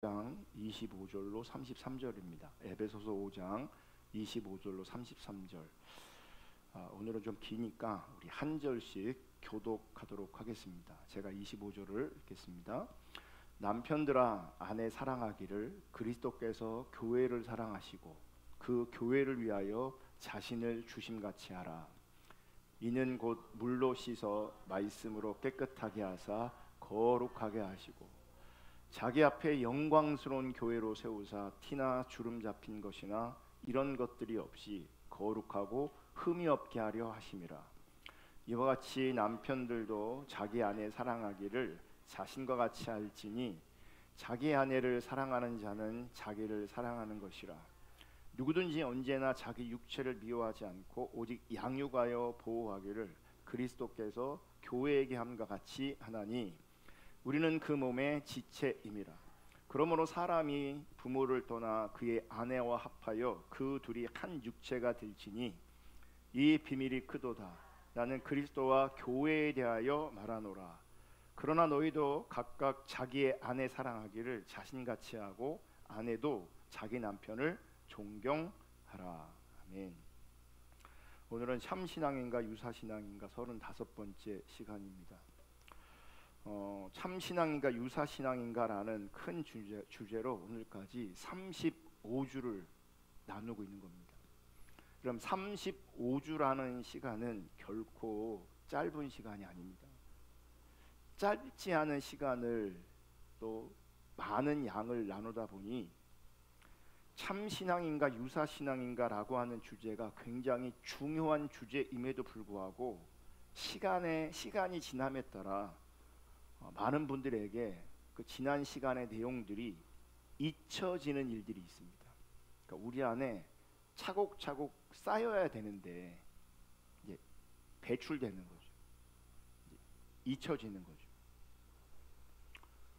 5장 25절로 33절입니다. 에베소서 5장 25절로 33절. 오늘은 좀 기니까 우리 한 절씩 교독하도록 하겠습니다. 제가 25절을 읽겠습니다. 남편들아, 아내 사랑하기를 그리스도께서 교회를 사랑하시고 그 교회를 위하여 자신을 주심같이 하라. 이는 곧 물로 씻어 말씀으로 깨끗하게 하사 거룩하게 하시고 자기 앞에 영광스러운 교회로 세우사 티나 주름 잡힌 것이나 이런 것들이 없이 거룩하고 흠이 없게 하려 하심이라. 이와 같이 남편들도 자기 아내 사랑하기를 자신과 같이 할지니 자기 아내를 사랑하는 자는 자기를 사랑하는 것이라. 누구든지 언제나 자기 육체를 미워하지 않고 오직 양육하여 보호하기를 그리스도께서 교회에게 함과 같이 하나니 우리는 그 몸의 지체임이라. 그러므로 사람이 부모를 떠나 그의 아내와 합하여 그 둘이 한 육체가 될지니 이 비밀이 크도다. 나는 그리스도와 교회에 대하여 말하노라. 그러나 너희도 각각 자기의 아내 사랑하기를 자신같이 하고 아내도 자기 남편을 존경하라. 아멘. 오늘은 참신앙인가 유사신앙인가 35번째 시간입니다. 참신앙인가 유사신앙인가라는 큰 주제로 오늘까지 35주를 나누고 있는 겁니다. 그럼 35주라는 시간은 결코 짧은 시간이 아닙니다. 짧지 않은 시간을 또 많은 양을 나누다 보니 참신앙인가 유사신앙인가라고 하는 주제가 굉장히 중요한 주제임에도 불구하고 시간이 지남에 따라 많은 분들에게 그 지난 시간의 내용들이 잊혀지는 일들이 있습니다. 그러니까 우리 안에 차곡차곡 쌓여야 되는데 이제 배출되는 거죠. 이제 잊혀지는 거죠.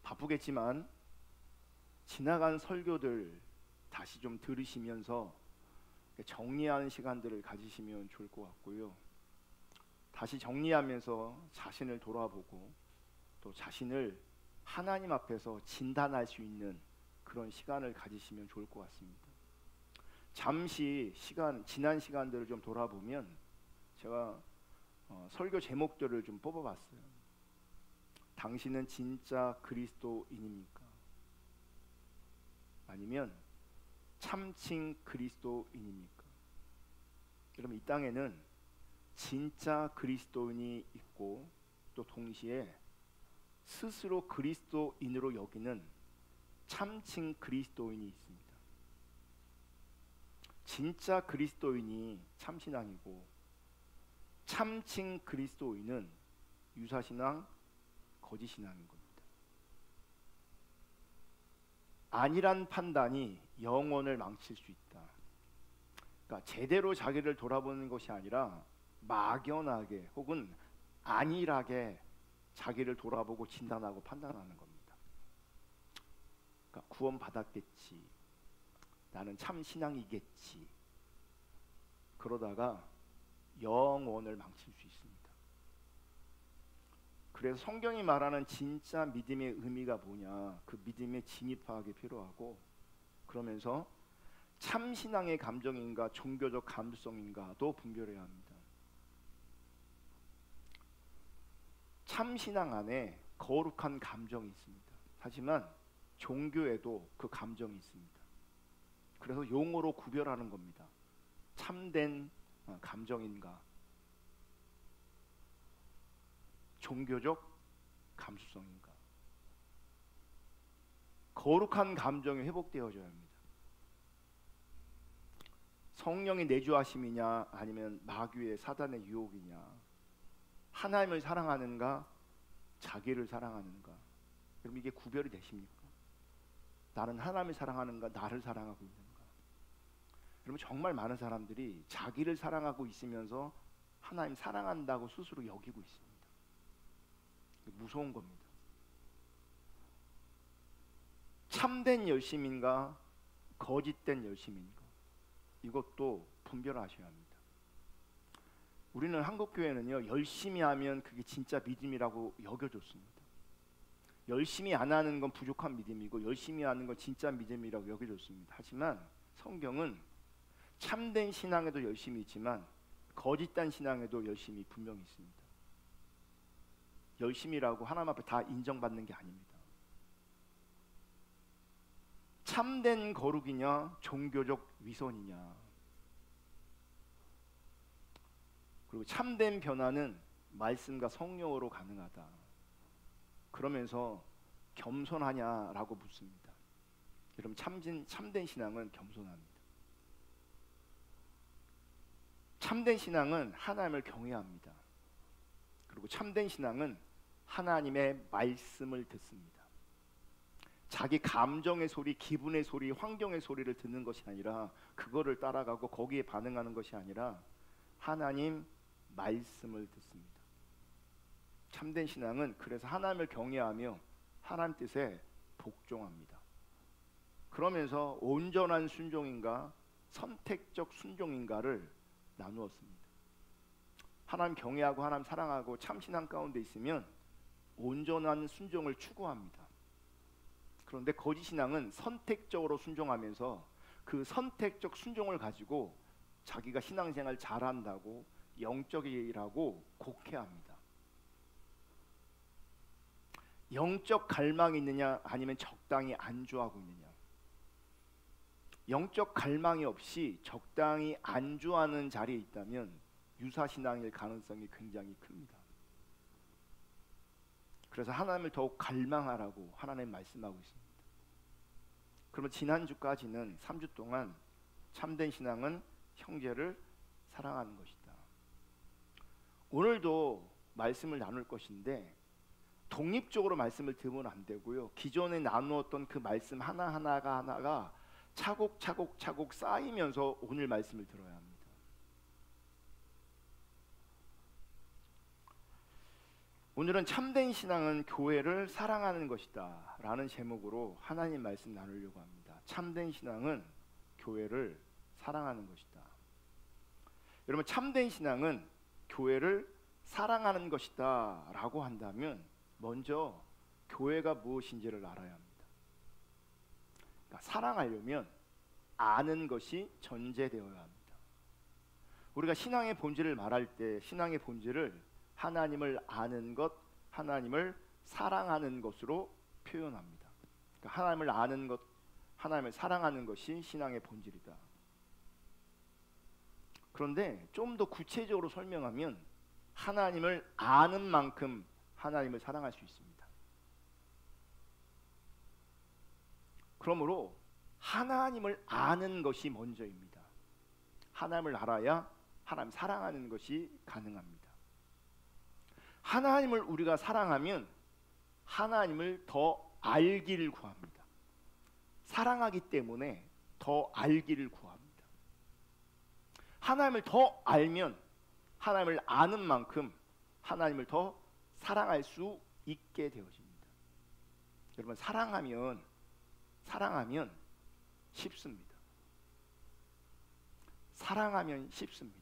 바쁘겠지만 지나간 설교들 다시 좀 들으시면서 정리하는 시간들을 가지시면 좋을 것 같고요. 다시 정리하면서 자신을 돌아보고 또 자신을 하나님 앞에서 진단할 수 있는 그런 시간을 가지시면 좋을 것 같습니다. 잠시 지난 시간들을 좀 돌아보면 제가 설교 제목들을 좀 뽑아봤어요. 당신은 진짜 그리스도인입니까? 아니면 참칭 그리스도인입니까? 그럼 이 땅에는 진짜 그리스도인이 있고 또 동시에 스스로 그리스도인으로 여기는 참칭 그리스도인이 있습니다. 진짜 그리스도인이 참신앙이고 참칭 그리스도인은 유사신앙, 거짓신앙인 겁니다. 아니란 판단이 영혼을 망칠 수 있다. 그러니까 제대로 자기를 돌아보는 것이 아니라 막연하게 혹은 안일하게 자기를 돌아보고 진단하고 판단하는 겁니다. 그러니까 구원 받았겠지, 나는 참 신앙이겠지. 그러다가 영혼을 망칠 수 있습니다. 그래서 성경이 말하는 진짜 믿음의 의미가 뭐냐, 그 믿음에 진입하기 필요하고, 그러면서 참 신앙의 감정인가 종교적 감수성인가도 분별해야 합니다. 참 신앙 안에 거룩한 감정이 있습니다. 하지만 종교에도 그 감정이 있습니다. 그래서 용어로 구별하는 겁니다. 참된 감정인가 종교적 감수성인가. 거룩한 감정이 회복되어져야 합니다. 성령의 내주하심이냐 아니면 마귀의 사단의 유혹이냐, 하나님을 사랑하는가 자기를 사랑하는가. 그럼 이게 구별이 되십니까? 나는 하나님을 사랑하는가 나를 사랑하고 있는가. 여러분, 정말 많은 사람들이 자기를 사랑하고 있으면서 하나님 사랑한다고 스스로 여기고 있습니다. 무서운 겁니다. 참된 열심인가 거짓된 열심인가, 이것도 분별하셔야 합니다. 우리는 한국교회는요, 열심히 하면 그게 진짜 믿음이라고 여겨졌습니다. 열심히 안 하는 건 부족한 믿음이고 열심히 하는 건 진짜 믿음이라고 여겨졌습니다. 하지만 성경은 참된 신앙에도 열심이 있지만 거짓된 신앙에도 열심이 분명히 있습니다. 열심이라고 하나님 앞에 다 인정받는 게 아닙니다. 참된 거룩이냐 종교적 위선이냐, 그리고 참된 변화는 말씀과 성령으로 가능하다. 그러면서 겸손하냐라고 묻습니다. 여러분, 참된 신앙은 겸손합니다. 참된 신앙은 하나님을 경외합니다. 그리고 참된 신앙은 하나님의 말씀을 듣습니다. 자기 감정의 소리, 기분의 소리, 환경의 소리를 듣는 것이 아니라, 그거를 따라가고 거기에 반응하는 것이 아니라 하나님 말씀을 듣습니다. 참된 신앙은 그래서 하나님을 경외하며 하나님 뜻에 복종합니다. 그러면서 온전한 순종인가 선택적 순종인가를 나누었습니다. 하나님 경외하고 하나님 사랑하고 참신앙 가운데 있으면 온전한 순종을 추구합니다. 그런데 거짓 신앙은 선택적으로 순종하면서 그 선택적 순종을 가지고 자기가 신앙생활 잘한다고 영적이라고 곡해합니다. 영적 갈망이 있느냐 아니면 적당히 안주하고 있느냐. 영적 갈망이 없이 적당히 안주하는 자리에 있다면 유사신앙일 가능성이 굉장히 큽니다. 그래서 하나님을 더욱 갈망하라고 하나님 말씀하고 있습니다. 그러면 지난주까지는 3주 동안 참된 신앙은 형제를 사랑하는 것이다. 오늘도 말씀을 나눌 것인데 독립적으로 말씀을 들으면 안 되고요. 기존에 나누었던 그 말씀 하나가 차곡차곡 쌓이면서 오늘 말씀을 들어야 합니다. 오늘은 참된 신앙은 교회를 사랑하는 것이다 라는 제목으로 하나님 말씀 나누려고 합니다. 참된 신앙은 교회를 사랑하는 것이다. 여러분, 참된 신앙은 교회를 사랑하는 것이다 라고 한다면 먼저 교회가 무엇인지를 알아야 합니다. 그러니까 사랑하려면 아는 것이 전제되어야 합니다. 우리가 신앙의 본질을 말할 때 신앙의 본질을 하나님을 아는 것, 하나님을 사랑하는 것으로 표현합니다. 그러니까 하나님을 아는 것, 하나님을 사랑하는 것이 신앙의 본질이다. 그런데 좀 더 구체적으로 설명하면 하나님을 아는 만큼 하나님을 사랑할 수 있습니다. 그러므로 하나님을 아는 것이 먼저입니다. 하나님을 알아야 하나님 사랑하는 것이 가능합니다. 하나님을 우리가 사랑하면 하나님을 더 알기를 구합니다. 사랑하기 때문에 더 알기를 구합니다. 하나님을 더 알면 하나님을 아는 만큼 하나님을 더 사랑할 수 있게 되어집니다. 여러분, 사랑하면 쉽습니다. 사랑하면 쉽습니다.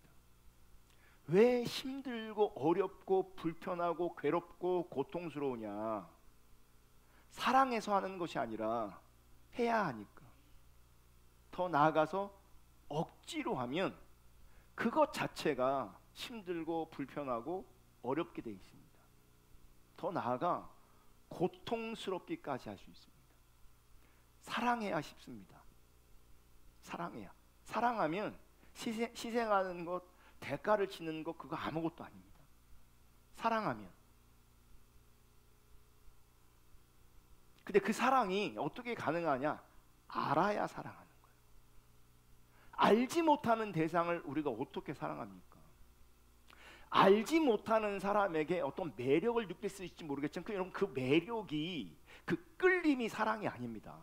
왜 힘들고 어렵고 불편하고 괴롭고 고통스러우냐? 사랑해서 하는 것이 아니라 해야 하니까. 더 나아가서 억지로 하면 그것 자체가 힘들고 불편하고 어렵게 되어 있습니다. 더 나아가 고통스럽기까지 할 수 있습니다. 사랑해야 쉽습니다. 사랑하면 희생하는 것, 대가를 치는 것, 그거 아무것도 아닙니다. 사랑하면. 근데 그 사랑이 어떻게 가능하냐? 알아야 사랑하는 거예요. 알지 못하는 대상을 우리가 어떻게 사랑합니까? 알지 못하는 사람에게 어떤 매력을 느낄 수 있을지 모르겠지만 여러분, 그 매력이, 그 끌림이 사랑이 아닙니다.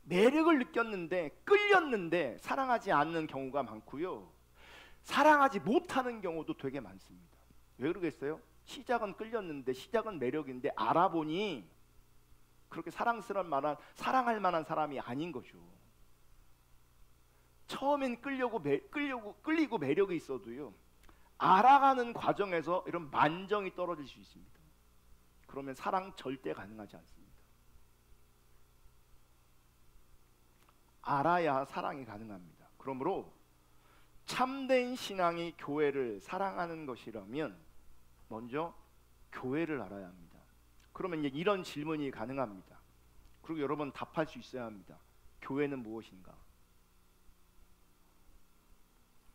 매력을 느꼈는데 끌렸는데 사랑하지 않는 경우가 많고요. 사랑하지 못하는 경우도 되게 많습니다. 왜 그러겠어요? 시작은 끌렸는데, 시작은 매력인데 알아보니 그렇게 사랑할 만한 사람이 아닌 거죠. 처음엔 끌리고 매력이 있어도요, 알아가는 과정에서 이런 만정이 떨어질 수 있습니다. 그러면 사랑 절대 가능하지 않습니다. 알아야 사랑이 가능합니다. 그러므로 참된 신앙이 교회를 사랑하는 것이라면 먼저 교회를 알아야 합니다. 그러면 이제 이런 질문이 가능합니다. 그리고 여러분 답할 수 있어야 합니다. 교회는 무엇인가?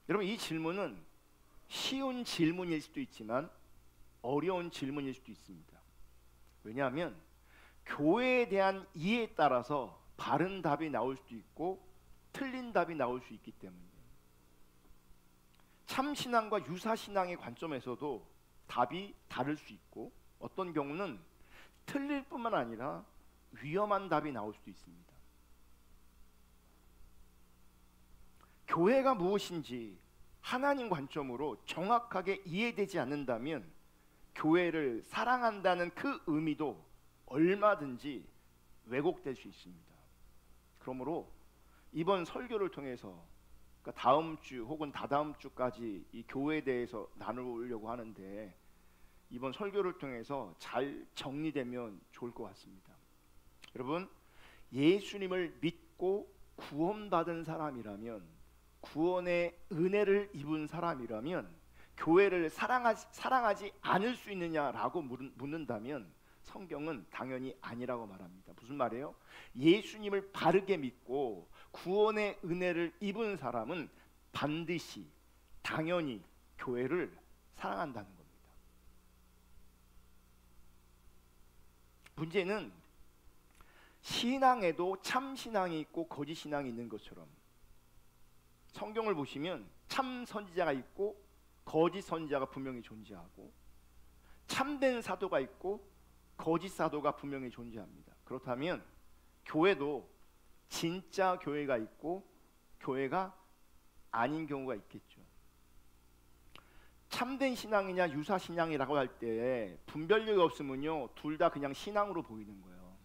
여러분, 이 질문은 쉬운 질문일 수도 있지만 어려운 질문일 수도 있습니다. 왜냐하면 교회에 대한 이해에 따라서 바른 답이 나올 수도 있고 틀린 답이 나올 수 있기 때문이에요. 참신앙과 유사신앙의 관점에서도 답이 다를 수 있고 어떤 경우는 틀릴 뿐만 아니라 위험한 답이 나올 수도 있습니다. 교회가 무엇인지 하나님 관점으로 정확하게 이해되지 않는다면 교회를 사랑한다는 그 의미도 얼마든지 왜곡될 수 있습니다. 그러므로 이번 설교를 통해서 그러니까 다음 주 혹은 다다음 주까지 이 교회에 대해서 나누려고 하는데 이번 설교를 통해서 잘 정리되면 좋을 것 같습니다. 여러분, 예수님을 믿고 구원받은 사람이라면, 구원의 은혜를 입은 사람이라면 교회를 사랑하지 않을 수 있느냐라고 묻는다면 성경은 당연히 아니라고 말합니다. 무슨 말이에요? 예수님을 바르게 믿고 구원의 은혜를 입은 사람은 반드시 당연히 교회를 사랑한다는 겁니다. 문제는 신앙에도 참신앙이 있고 거짓신앙이 있는 것처럼 성경을 보시면 참 선지자가 있고 거짓 선지자가 분명히 존재하고 참된 사도가 있고 거짓 사도가 분명히 존재합니다. 그렇다면 교회도 진짜 교회가 있고 교회가 아닌 경우가 있겠죠. 참된 신앙이냐 유사 신앙이라고 할 때 분별력이 없으면요 둘 다 그냥 신앙으로 보이는 거예요.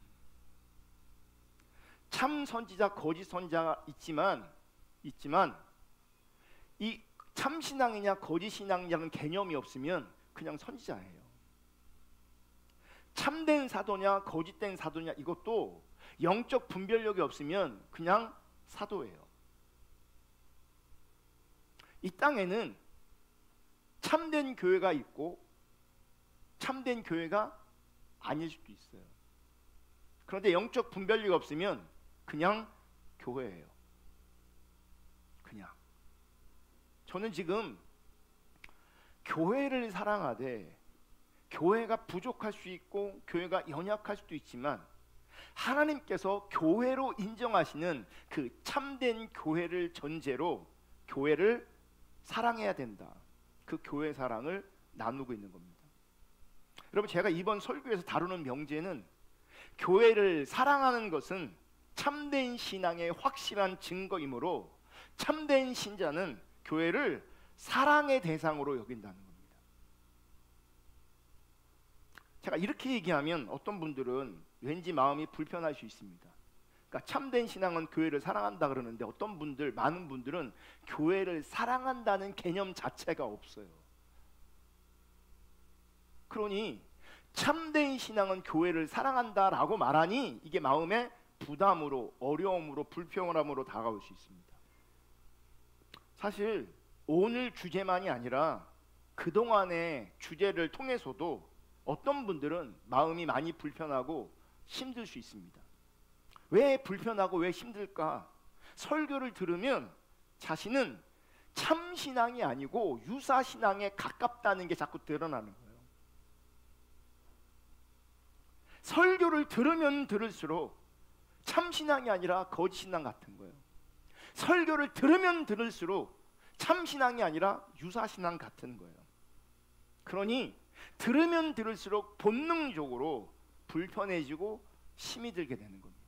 참 선지자 거짓 선지자가 있지만 이 참 신앙이냐 거짓 신앙이냐는 개념이 없으면 그냥 선지자예요. 참된 사도냐 거짓된 사도냐 이것도 영적 분별력이 없으면 그냥 사도예요. 이 땅에는 참된 교회가 있고 참된 교회가 아닐 수도 있어요. 그런데 영적 분별력이 없으면 그냥 교회예요. 그냥. 저는 지금 교회를 사랑하되 교회가 부족할 수 있고 교회가 연약할 수도 있지만 하나님께서 교회로 인정하시는 그 참된 교회를 전제로 교회를 사랑해야 된다. 그 교회 사랑을 나누고 있는 겁니다. 여러분, 제가 이번 설교에서 다루는 명제는 교회를 사랑하는 것은 참된 신앙의 확실한 증거이므로 참된 신자는 교회를 사랑의 대상으로 여긴다는 겁니다. 제가 이렇게 얘기하면 어떤 분들은 왠지 마음이 불편할 수 있습니다. 그러니까 참된 신앙은 교회를 사랑한다 그러는데 어떤 분들, 많은 분들은 교회를 사랑한다는 개념 자체가 없어요. 그러니 참된 신앙은 교회를 사랑한다라고 말하니 이게 마음에 부담으로, 어려움으로, 불평함으로 다가올 수 있습니다. 사실 오늘 주제만이 아니라 그동안의 주제를 통해서도 어떤 분들은 마음이 많이 불편하고 힘들 수 있습니다. 왜 불편하고 왜 힘들까? 설교를 들으면 자신은 참신앙이 아니고 유사신앙에 가깝다는 게 자꾸 드러나는 거예요. 설교를 들으면 들을수록 참신앙이 아니라 거짓신앙 같은 거예요. 설교를 들으면 들을수록 참신앙이 아니라 유사신앙 같은 거예요. 그러니 들으면 들을수록 본능적으로 불편해지고 힘이 들게 되는 겁니다.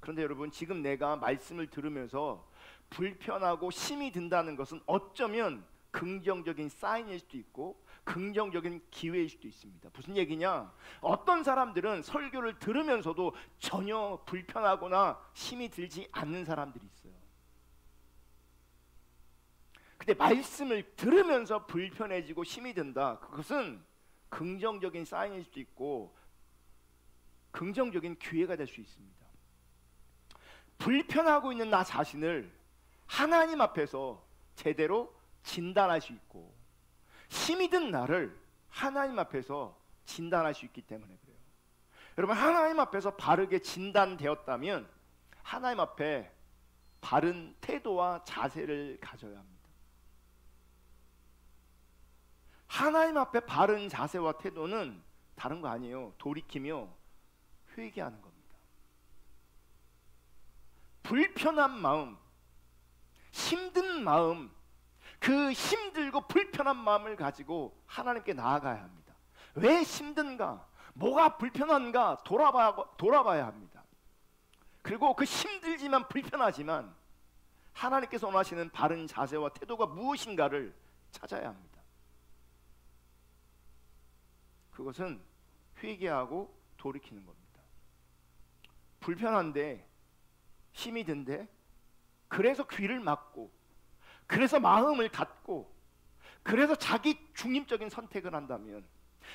그런데 여러분, 지금 내가 말씀을 들으면서 불편하고 힘이 든다는 것은 어쩌면 긍정적인 사인일 수도 있고 긍정적인 기회일 수도 있습니다. 무슨 얘기냐? 어떤 사람들은 설교를 들으면서도 전혀 불편하거나 힘이 들지 않는 사람들이 있어요. 근데 말씀을 들으면서 불편해지고 힘이 든다. 그것은 긍정적인 사인일 수도 있고 긍정적인 기회가 될 수 있습니다. 불편하고 있는 나 자신을 하나님 앞에서 제대로 진단할 수 있고 힘이 든 나를 하나님 앞에서 진단할 수 있기 때문에 그래요. 여러분, 하나님 앞에서 바르게 진단되었다면 하나님 앞에 바른 태도와 자세를 가져야 합니다. 하나님 앞에 바른 자세와 태도는 다른 거 아니에요. 돌이키며 회개하는 겁니다. 불편한 마음, 힘든 마음, 그 힘들고 불편한 마음을 가지고 하나님께 나아가야 합니다. 왜 힘든가? 뭐가 불편한가? 돌아봐야 합니다. 그리고 그 힘들지만 불편하지만 하나님께서 원하시는 바른 자세와 태도가 무엇인가를 찾아야 합니다. 그것은 회개하고 돌이키는 겁니다. 불편한데 힘이 든데 그래서 귀를 막고 그래서 마음을 닫고 그래서 자기 중립적인 선택을 한다면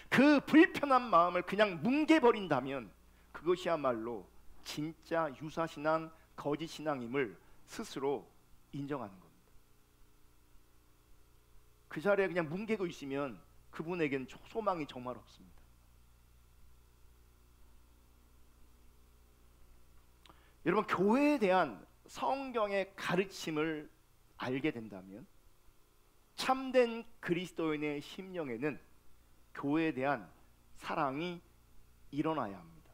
그 불편한 마음을 그냥 뭉개버린다면 그것이야말로 진짜 유사신앙, 거짓신앙임을 스스로 인정하는 겁니다. 그 자리에 그냥 뭉개고 있으면 그분에게는 소망이 정말 없습니다. 여러분, 교회에 대한 성경의 가르침을 알게 된다면 참된 그리스도인의 심령에는 교회에 대한 사랑이 일어나야 합니다.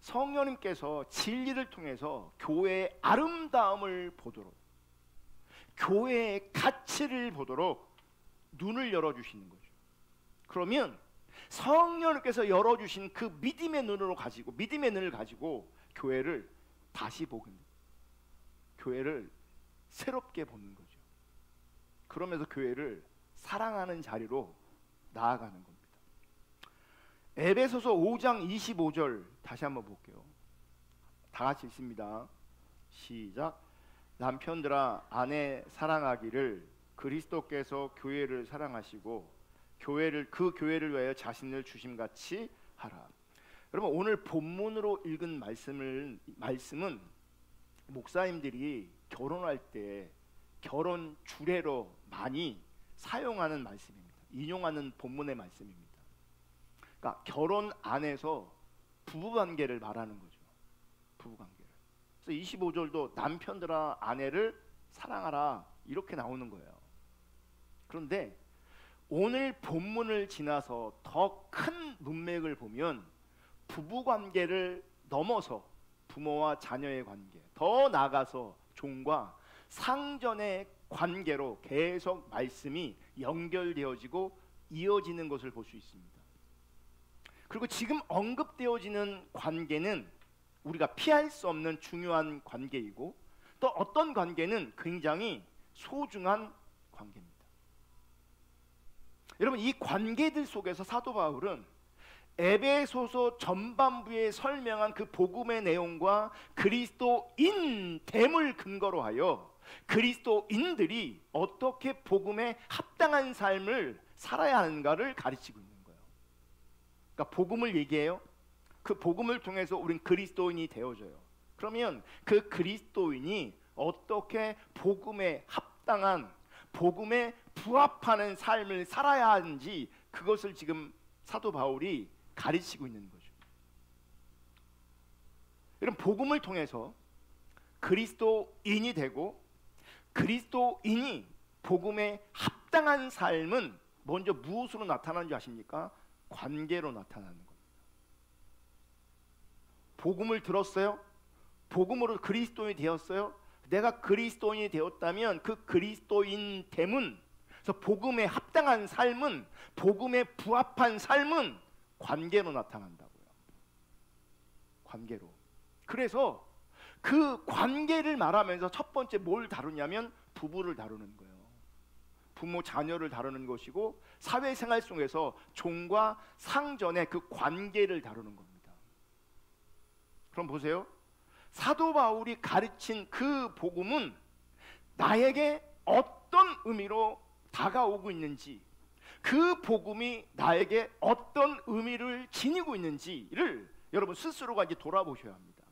성령님께서 진리를 통해서 교회의 아름다움을 보도록, 교회의 가치를 보도록 눈을 열어주시는 거죠. 그러면 성령님께서 열어주신 그 믿음의 눈을 가지고 교회를 다시 보는, 교회를 새롭게 보는 거죠. 그러면서 교회를 사랑하는 자리로 나아가는 겁니다. 에베소서 5장 25절 다시 한번 볼게요. 다 같이 읽습니다. 시작. 남편들아 아내 사랑하기를 그리스도께서 교회를 사랑하시고 그 교회를 위하여 자신을 주심같이 하라. 여러분, 오늘 본문으로 읽은 말씀은 목사님들이 결혼할 때 결혼 주례로 많이 사용하는 말씀입니다. 인용하는 본문의 말씀입니다. 그러니까 결혼 안에서 부부관계를 말하는 거죠. 부부관계를. 그래서 25절도 남편들아 아내를 사랑하라 이렇게 나오는 거예요. 그런데 오늘 본문을 지나서 더 큰 문맥을 보면 부부관계를 넘어서 부모와 자녀의 관계, 더 나아가서 종과 상전의 관계로 계속 말씀이 연결되어지고 이어지는 것을 볼 수 있습니다. 그리고 지금 언급되어지는 관계는 우리가 피할 수 없는 중요한 관계이고 또 어떤 관계는 굉장히 소중한 관계입니다. 여러분, 이 관계들 속에서 사도 바울은 에베소서 전반부에 설명한 그 복음의 내용과 그리스도인됨을 근거로 하여 그리스도인들이 어떻게 복음에 합당한 삶을 살아야 하는가를 가르치고 있는 거예요. 그러니까 복음을 얘기해요. 그 복음을 통해서 우린 그리스도인이 되어져요. 그러면 그 그리스도인이 어떻게 복음에 합당한, 복음에 부합하는 삶을 살아야 하는지 그것을 지금 사도 바울이 가르치고 있는 거죠. 이런 복음을 통해서 그리스도인이 되고 그리스도인이 복음에 합당한 삶은 먼저 무엇으로 나타나는지 아십니까? 관계로 나타나는 겁니다. 복음을 들었어요? 복음으로 그리스도인이 되었어요? 내가 그리스도인이 되었다면 그 그리스도인됨은, 그래서 복음에 합당한 삶은, 복음에 부합한 삶은 관계로 나타난다고요. 관계로. 그래서 그 관계를 말하면서 첫 번째 뭘 다루냐면 부부를 다루는 거예요. 부모 자녀를 다루는 것이고 사회생활 속에서 종과 상전의 그 관계를 다루는 겁니다. 그럼 보세요. 사도 바울이 가르친 그 복음은 나에게 어떤 의미로 다가오고 있는지, 그 복음이 나에게 어떤 의미를 지니고 있는지를 여러분 스스로가 이제 돌아보셔야 합니다.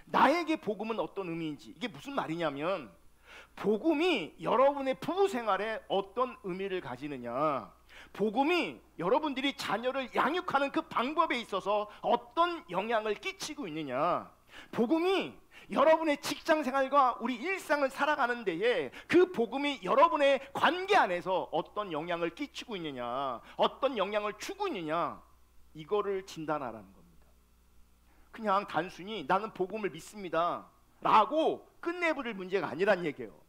나에게 복음은 어떤 의미인지, 이게 무슨 말이냐면 복음이 여러분의 부부 생활에 어떤 의미를 가지느냐, 복음이 여러분들이 자녀를 양육하는 그 방법에 있어서 어떤 영향을 끼치고 있느냐, 복음이 여러분의 직장 생활과 우리 일상을 살아가는 데에 그 복음이 여러분의 관계 안에서 어떤 영향을 끼치고 있느냐, 어떤 영향을 주고 있느냐, 이거를 진단하라는 겁니다. 그냥 단순히 나는 복음을 믿습니다 라고 끝내버릴 문제가 아니란 얘기예요.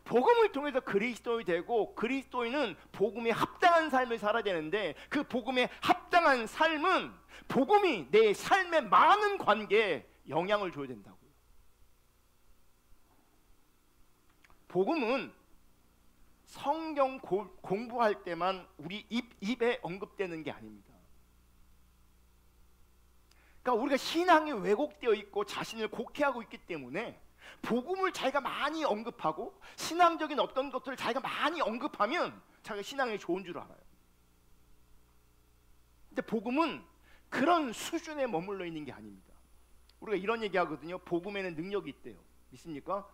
복음을 통해서 그리스도인이 되고, 그리스도인은 복음에 합당한 삶을 살아야 되는데, 그 복음에 합당한 삶은 복음이 내 삶의 많은 관계에 영향을 줘야 된다고요. 복음은 성경 공부할 때만 우리 입에 언급되는 게 아닙니다. 그러니까 우리가 신앙이 왜곡되어 있고 자신을 곡해하고 있기 때문에 복음을 자기가 많이 언급하고 신앙적인 어떤 것들을 자기가 많이 언급하면 자기가 신앙이 좋은 줄 알아요. 근데 복음은 그런 수준에 머물러 있는 게 아닙니다. 우리가 이런 얘기 하거든요. 복음에는 능력이 있대요. 믿습니까?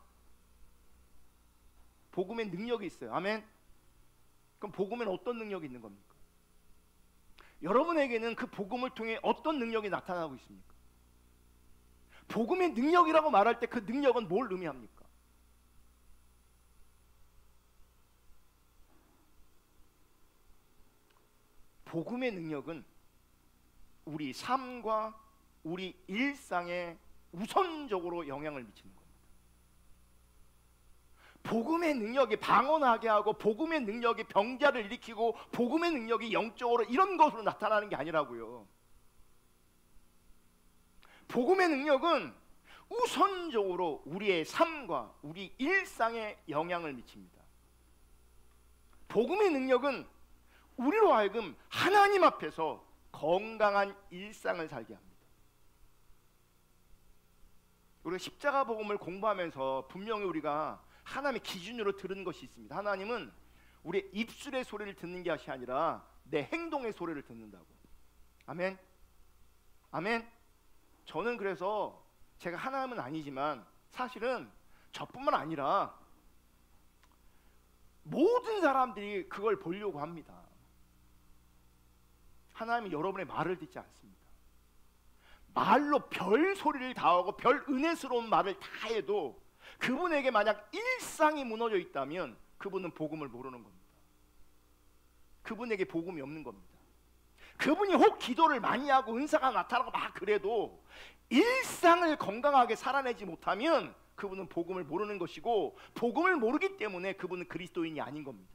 복음에 능력이 있어요. 아멘. 그럼 복음에는 어떤 능력이 있는 겁니까? 여러분에게는 그 복음을 통해 어떤 능력이 나타나고 있습니까? 복음의 능력이라고 말할 때 그 능력은 뭘 의미합니까? 복음의 능력은 우리 삶과 우리 일상에 우선적으로 영향을 미치는 겁니다. 복음의 능력이 방언하게 하고, 복음의 능력이 병자를 일으키고, 복음의 능력이 영적으로 이런 것으로 나타나는 게 아니라고요. 복음의 능력은 우선적으로 우리의 삶과 우리 일상에 영향을 미칩니다. 복음의 능력은 우리로 하여금 하나님 앞에서 건강한 일상을 살게 합니다. 우리가 십자가 복음을 공부하면서 분명히 우리가 하나님의 기준으로 들은 것이 있습니다. 하나님은 우리의 입술의 소리를 듣는 것이 아니라 내 행동의 소리를 듣는다고. 아멘. 아멘. 저는 그래서 제가 하나님은 아니지만 사실은 저뿐만 아니라 모든 사람들이 그걸 보려고 합니다. 하나님은 여러분의 말을 듣지 않습니다. 말로 별 소리를 다 하고 별 은혜스러운 말을 다 해도 그분에게 만약 일상이 무너져 있다면 그분은 복음을 모르는 겁니다. 그분에게 복음이 없는 겁니다. 그분이 혹 기도를 많이 하고 은사가 나타나고 막 그래도 일상을 건강하게 살아내지 못하면 그분은 복음을 모르는 것이고, 복음을 모르기 때문에 그분은 그리스도인이 아닌 겁니다.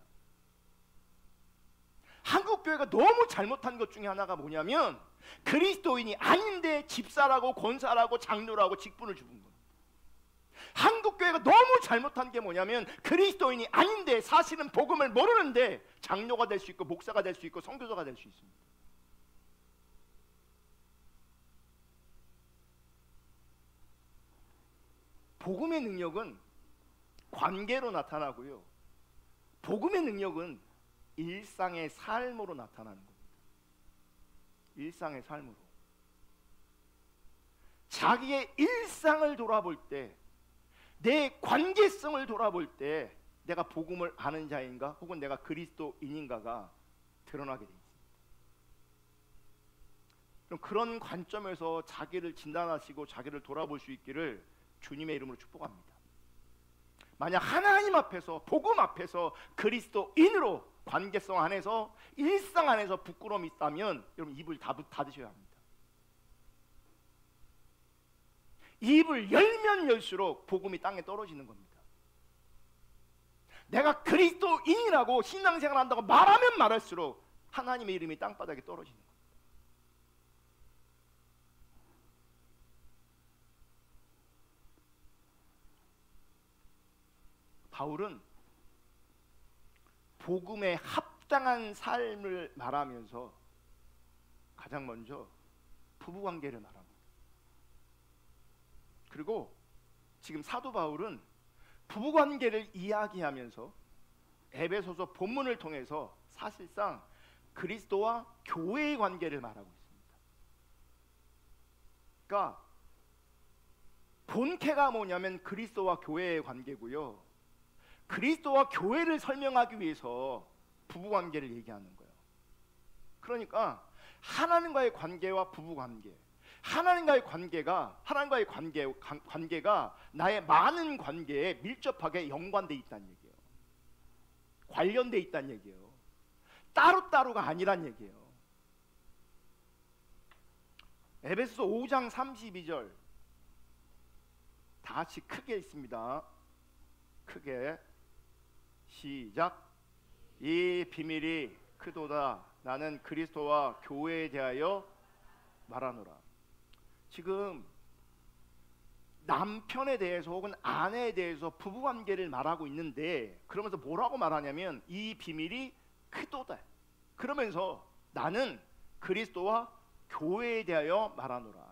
한국교회가 너무 잘못한 것 중에 하나가 뭐냐면 그리스도인이 아닌데 집사라고 권사라고 장로라고 직분을 주는 겁니다. 한국교회가 너무 잘못한 게 뭐냐면 그리스도인이 아닌데 사실은 복음을 모르는데 장로가 될 수 있고 목사가 될 수 있고 선교사가 될 수 있습니다. 복음의 능력은 관계로 나타나고요, 복음의 능력은 일상의 삶으로 나타나는 겁니다. 일상의 삶으로. 자기의 일상을 돌아볼 때, 내 관계성을 돌아볼 때 내가 복음을 아는 자인가 혹은 내가 그리스도인인가가 드러나게 되어 있습니다. 그럼 그런 관점에서 자기를 진단하시고 자기를 돌아볼 수 있기를 주님의 이름으로 축복합니다. 만약 하나님 앞에서, 복음 앞에서 그리스도인으로 관계성 안에서, 일상 안에서 부끄러움이 있다면 여러분 입을 닫으셔야 합니다. 입을 열면 열수록 복음이 땅에 떨어지는 겁니다. 내가 그리스도인이라고 신앙생활 한다고 말하면 말할수록 하나님의 이름이 땅바닥에 떨어지는 겁니다. 바울은 복음에 합당한 삶을 말하면서 가장 먼저 부부관계를 말합니다. 그리고 지금 사도 바울은 부부관계를 이야기하면서 에베소서 본문을 통해서 사실상 그리스도와 교회의 관계를 말하고 있습니다. 그러니까 본캐가 뭐냐면 그리스도와 교회의 관계고요, 그리스도와 교회를 설명하기 위해서 부부관계를 얘기하는 거예요. 그러니까 하나님과의 관계와 부부관계, 하나님과의 관계가 나의 많은 관계에 밀접하게 연관돼 있다는 얘기예요. 관련돼 있다는 얘기예요. 따로따로가 아니란 얘기예요. 에베소서 5장 32절 다 같이 크게 읽습니다. 크게 시작. 이 비밀이 크도다. 나는 그리스도와 교회에 대하여 말하노라. 지금 남편에 대해서 혹은 아내에 대해서 부부관계를 말하고 있는데, 그러면서 뭐라고 말하냐면 이 비밀이 크도다. 그러면서 나는 그리스도와 교회에 대하여 말하노라.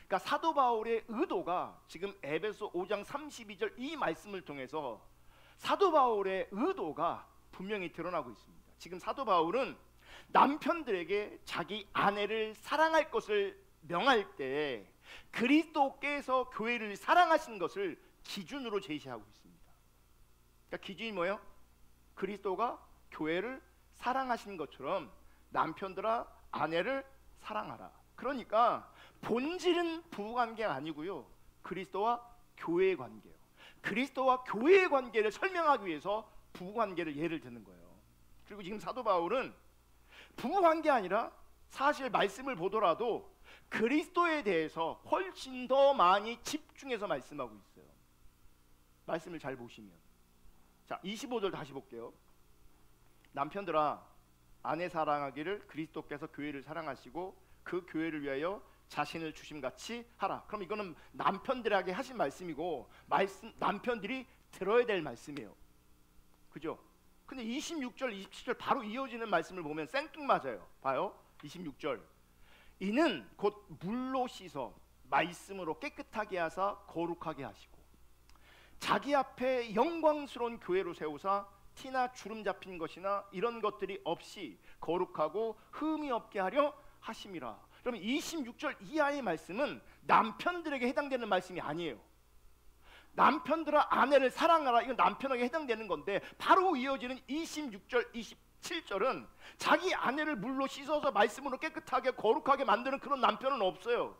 그러니까 사도 바울의 의도가 지금 에베소 5장 32절 이 말씀을 통해서 사도 바울의 의도가 분명히 드러나고 있습니다. 지금 사도 바울은 남편들에게 자기 아내를 사랑할 것을 명할 때 그리스도께서 교회를 사랑하신 것을 기준으로 제시하고 있습니다. 그러니까 기준이 뭐예요? 그리스도가 교회를 사랑하신 것처럼 남편들아 아내를 사랑하라. 그러니까 본질은 부부관계가 아니고요, 그리스도와 교회의 관계예요. 그리스도와 교회의 관계를 설명하기 위해서 부부관계를 예를 드는 거예요. 그리고 지금 사도 바울은 부부관계 아니라 사실 말씀을 보더라도 그리스도에 대해서 훨씬 더 많이 집중해서 말씀하고 있어요. 말씀을 잘 보시면, 자 25절 다시 볼게요. 남편들아 아내 사랑하기를 그리스도께서 교회를 사랑하시고 그 교회를 위하여 자신을 주심같이 하라. 그럼 이거는 남편들에게 하신 말씀이고 남편들이 들어야 될 말씀이에요. 그죠? 근데 26절 27절 바로 이어지는 말씀을 보면 생뚱맞아요. 봐요. 26절 이는 곧 물로 씻어 말씀으로 깨끗하게 하사 거룩하게 하시고 자기 앞에 영광스러운 교회로 세우사 티나 주름 잡힌 것이나 이런 것들이 없이 거룩하고 흠이 없게 하려 하심이라. 그러면 26절 이하의 말씀은 남편들에게 해당되는 말씀이 아니에요. 남편들아 아내를 사랑하라, 이건 남편에게 해당되는 건데, 바로 이어지는 26절 27절은 자기 아내를 물로 씻어서 말씀으로 깨끗하게 거룩하게 만드는 그런 남편은 없어요.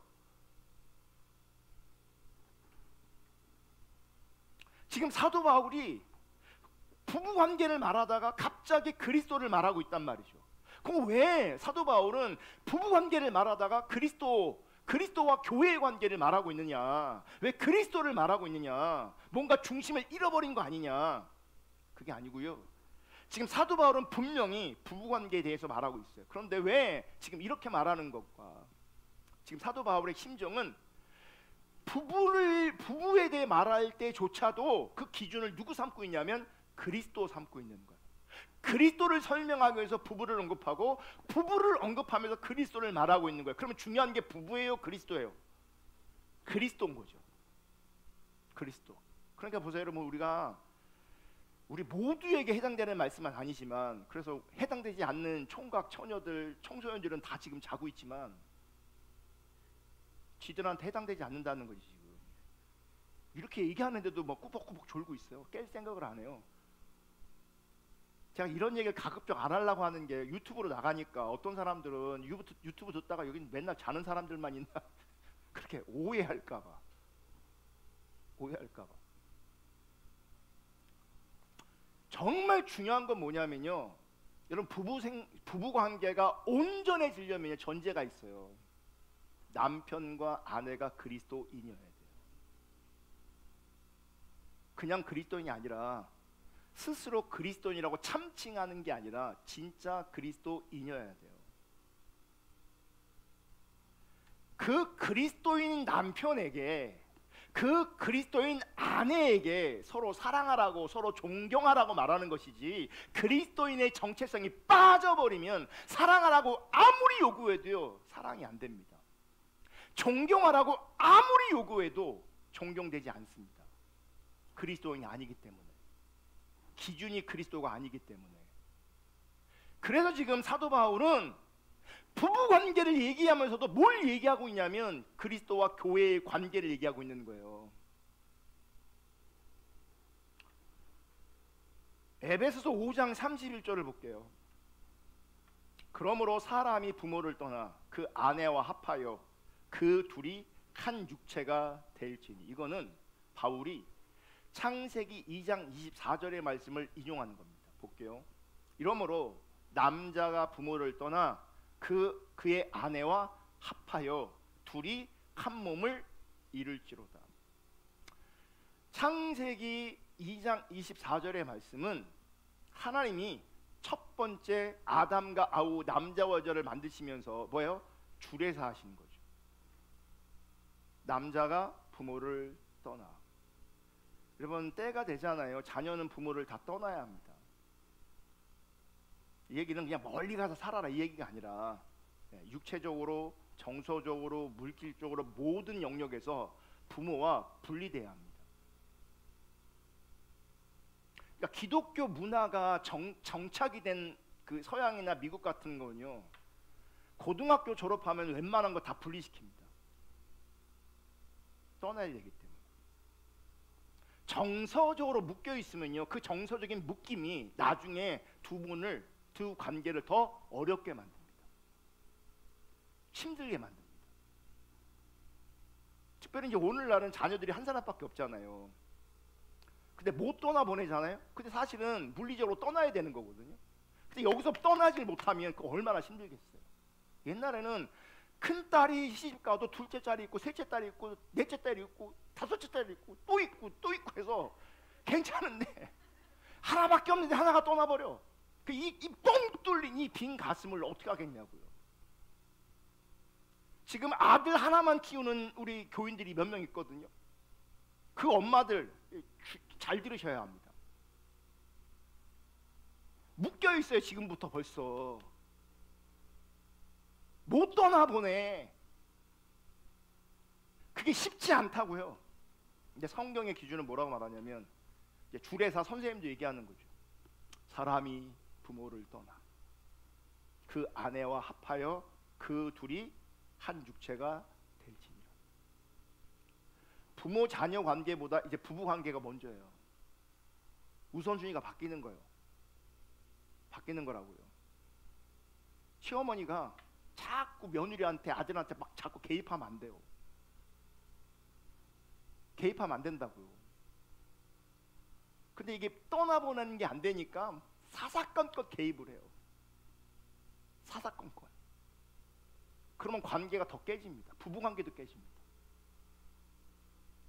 지금 사도 바울이 부부관계를 말하다가 갑자기 그리스도를 말하고 있단 말이죠. 그럼 왜 사도 바울은 부부관계를 말하다가 그리스도와 교회의 관계를 말하고 있느냐? 왜 그리스도를 말하고 있느냐? 뭔가 중심을 잃어버린 거 아니냐? 그게 아니고요, 지금 사도 바울은 분명히 부부관계에 대해서 말하고 있어요. 그런데 왜 지금 이렇게 말하는 것과, 지금 사도 바울의 심정은 부부에 대해 말할 때조차도 그 기준을 누구 삼고 있냐면 그리스도 삼고 있는 거예요. 그리스도를 설명하기 위해서 부부를 언급하고 부부를 언급하면서 그리스도를 말하고 있는 거예요. 그러면 중요한 게 부부예요, 그리스도예요? 그리스도인 거죠. 그리스도. 그러니까 보세요 여러분, 우리 모두에게 해당되는 말씀은 아니지만, 그래서 해당되지 않는 총각, 처녀들, 청소년들은 다 지금 자고 있지만 지들한테 해당되지 않는다는 거지. 지금 이렇게 얘기하는데도 뭐 꾸벅꾸벅 졸고 있어요. 깰 생각을 안 해요. 제가 이런 얘기를 가급적 안 하려고 하는 게, 유튜브로 나가니까 어떤 사람들은 유튜브 듣다가 여기 맨날 자는 사람들만 있나 그렇게 오해할까봐. 정말 중요한 건 뭐냐면요, 여러분 부부 관계가 온전해지려면 전제가 있어요. 남편과 아내가 그리스도인이어야 돼요. 그냥 그리스도인이 아니라 스스로 그리스도인이라고 참칭하는 게 아니라 진짜 그리스도인이어야 돼요. 그 그리스도인 남편에게, 그 그리스도인 아내에게 서로 사랑하라고, 서로 존경하라고 말하는 것이지, 그리스도인의 정체성이 빠져버리면 사랑하라고 아무리 요구해도요 사랑이 안 됩니다. 존경하라고 아무리 요구해도 존경되지 않습니다. 그리스도인이 아니기 때문에, 기준이 그리스도가 아니기 때문에. 그래서 지금 사도 바울은 부부 관계를 얘기하면서도 뭘 얘기하고 있냐면 그리스도와 교회의 관계를 얘기하고 있는 거예요. 에베소서 5장 31절을 볼게요. 그러므로 사람이 부모를 떠나 그 아내와 합하여 그 둘이 한 육체가 될지니. 이거는 바울이 창세기 2장 24절의 말씀을 인용하는 겁니다. 볼게요. 이러므로 남자가 부모를 떠나 그의 아내와 합하여 둘이 한 몸을 이룰지로다. 창세기 2장 24절의 말씀은 하나님이 첫 번째 아담과 아우 남자와 여자를 만드시면서 뭐예요? 주례사 하신 거죠. 남자가 부모를 떠나. 여러분, 때가 되잖아요. 자녀는 부모를 다 떠나야 합니다. 이 얘기는 그냥 멀리 가서 살아라 이 얘기가 아니라 육체적으로, 정서적으로, 물질적으로 모든 영역에서 부모와 분리돼야 합니다. 그러니까 기독교 문화가 정착이 된 그 서양이나 미국 같은 거는요, 고등학교 졸업하면 웬만한 거 다 분리시킵니다. 떠나야 되기 때문에. 정서적으로 묶여 있으면요, 그 정서적인 묶임이 나중에 두 관계를 더 어렵게 만듭니다. 힘들게 만듭니다. 특별히 이제 오늘날은 자녀들이 한 사람밖에 없잖아요. 근데 못 떠나 보내잖아요. 근데 사실은 물리적으로 떠나야 되는 거거든요. 근데 여기서 떠나질 못하면 그거 얼마나 힘들겠어요. 옛날에는 큰 딸이 시집 가도 둘째 딸이 있고 셋째 딸이 있고 넷째 딸이 있고 다섯째 딸이 있고 또 있고 해서 괜찮은데 하나밖에 없는데 하나가 떠나버려. 이 뻥 뚫린 이 빈 가슴을 어떻게 하겠냐고요. 지금 아들 하나만 키우는 우리 교인들이 몇 명 있거든요. 그 엄마들 잘 들으셔야 합니다. 묶여 있어요. 지금부터 벌써 못 떠나보내. 그게 쉽지 않다고요. 근데 성경의 기준은 뭐라고 말하냐면 이제 주례사 선생님도 얘기하는 거죠. 사람이 부모를 떠나 그 아내와 합하여 그 둘이 한 육체가 될지니라. 부모 자녀 관계보다 이제 부부 관계가 먼저예요. 우선순위가 바뀌는 거예요. 바뀌는 거라고요. 시어머니가 자꾸 며느리한테 아들한테 막 자꾸 개입하면 안 돼요. 개입하면 안 된다고요. 근데 이게 떠나보내는 게 안 되니까 사사건건 개입을 해요. 사사건건. 그러면 관계가 더 깨집니다. 부부 관계도 깨집니다.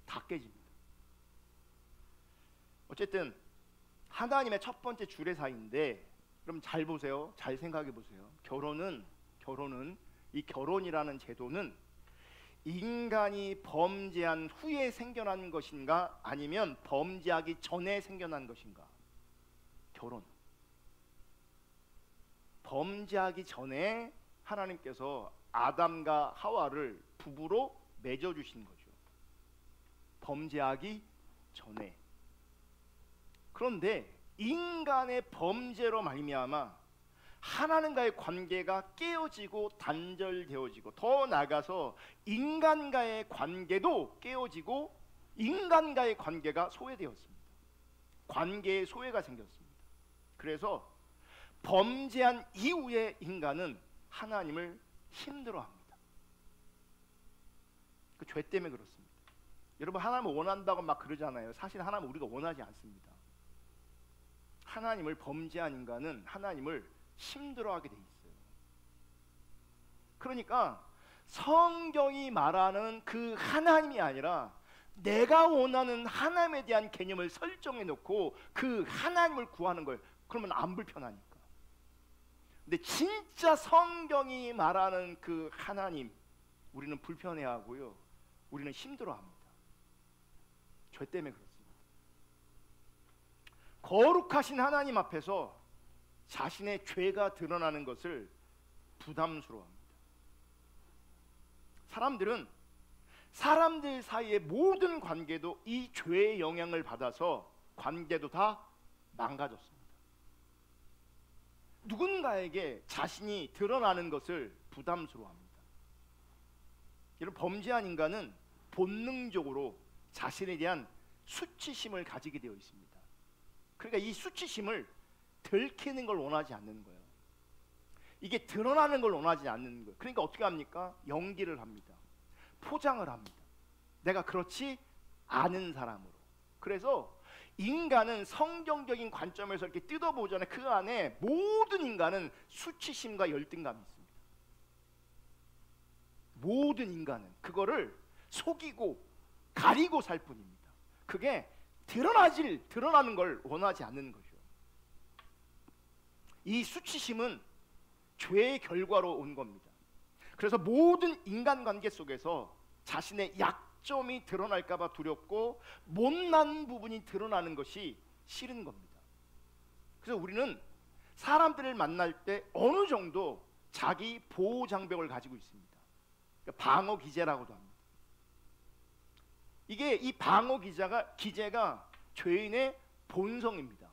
다 깨집니다. 어쨌든 하나님의 첫 번째 주례사인데, 그럼 잘 보세요. 잘 생각해 보세요. 결혼은 이 결혼이라는 제도는 인간이 범죄한 후에 생겨난 것인가 아니면 범죄하기 전에 생겨난 것인가? 결혼. 범죄하기 전에 하나님께서 아담과 하와를 부부로 맺어 주신 거죠. 범죄하기 전에. 그런데 인간의 범죄로 말미암아 하나님과의 관계가 깨어지고 단절되어지고, 더 나아가서 인간과의 관계도 깨어지고 인간과의 관계가 소외되었습니다. 관계에 소외가 생겼습니다. 그래서 범죄한 이후에 인간은 하나님을 힘들어합니다. 그 죄 때문에 그렇습니다. 여러분, 하나님을 원한다고 막 그러잖아요. 사실 하나님을 우리가 원하지 않습니다. 하나님을 범죄한 인간은 하나님을 힘들어하게 돼 있어요. 그러니까 성경이 말하는 그 하나님이 아니라 내가 원하는 하나님에 대한 개념을 설정해 놓고 그 하나님을 구하는 거예요. 그러면 안 불편하니까. 근데 진짜 성경이 말하는 그 하나님, 우리는 불편해하고요, 우리는 힘들어합니다. 죄 때문에 그렇습니다. 거룩하신 하나님 앞에서 자신의 죄가 드러나는 것을 부담스러워합니다. 사람들은 사람들 사이의 모든 관계도 이 죄의 영향을 받아서 관계도 다 망가졌습니다. 누군가에게 자신이 드러나는 것을 부담스러워합니다. 이런 범죄한 인간은 본능적으로 자신에 대한 수치심을 가지게 되어 있습니다. 그러니까 이 수치심을 들키는 걸 원하지 않는 거예요. 이게 드러나는 걸 원하지 않는 거예요. 그러니까 어떻게 합니까? 연기를 합니다. 포장을 합니다. 내가 그렇지 않은 사람으로. 그래서 인간은 성경적인 관점에서 이렇게 뜯어보자면 그 안에 모든 인간은 수치심과 열등감이 있습니다. 모든 인간은 그거를 속이고 가리고 살 뿐입니다. 그게 드러나는 걸 원하지 않는 거죠. 이 수치심은 죄의 결과로 온 겁니다. 그래서 모든 인간관계 속에서 자신의 약점이 드러날까 봐 두렵고 못난 부분이 드러나는 것이 싫은 겁니다. 그래서 우리는 사람들을 만날 때 어느 정도 자기 보호 장벽을 가지고 있습니다. 그러니까 방어 기제라고도 합니다. 이게 이 방어 기제가 죄인의 본성입니다.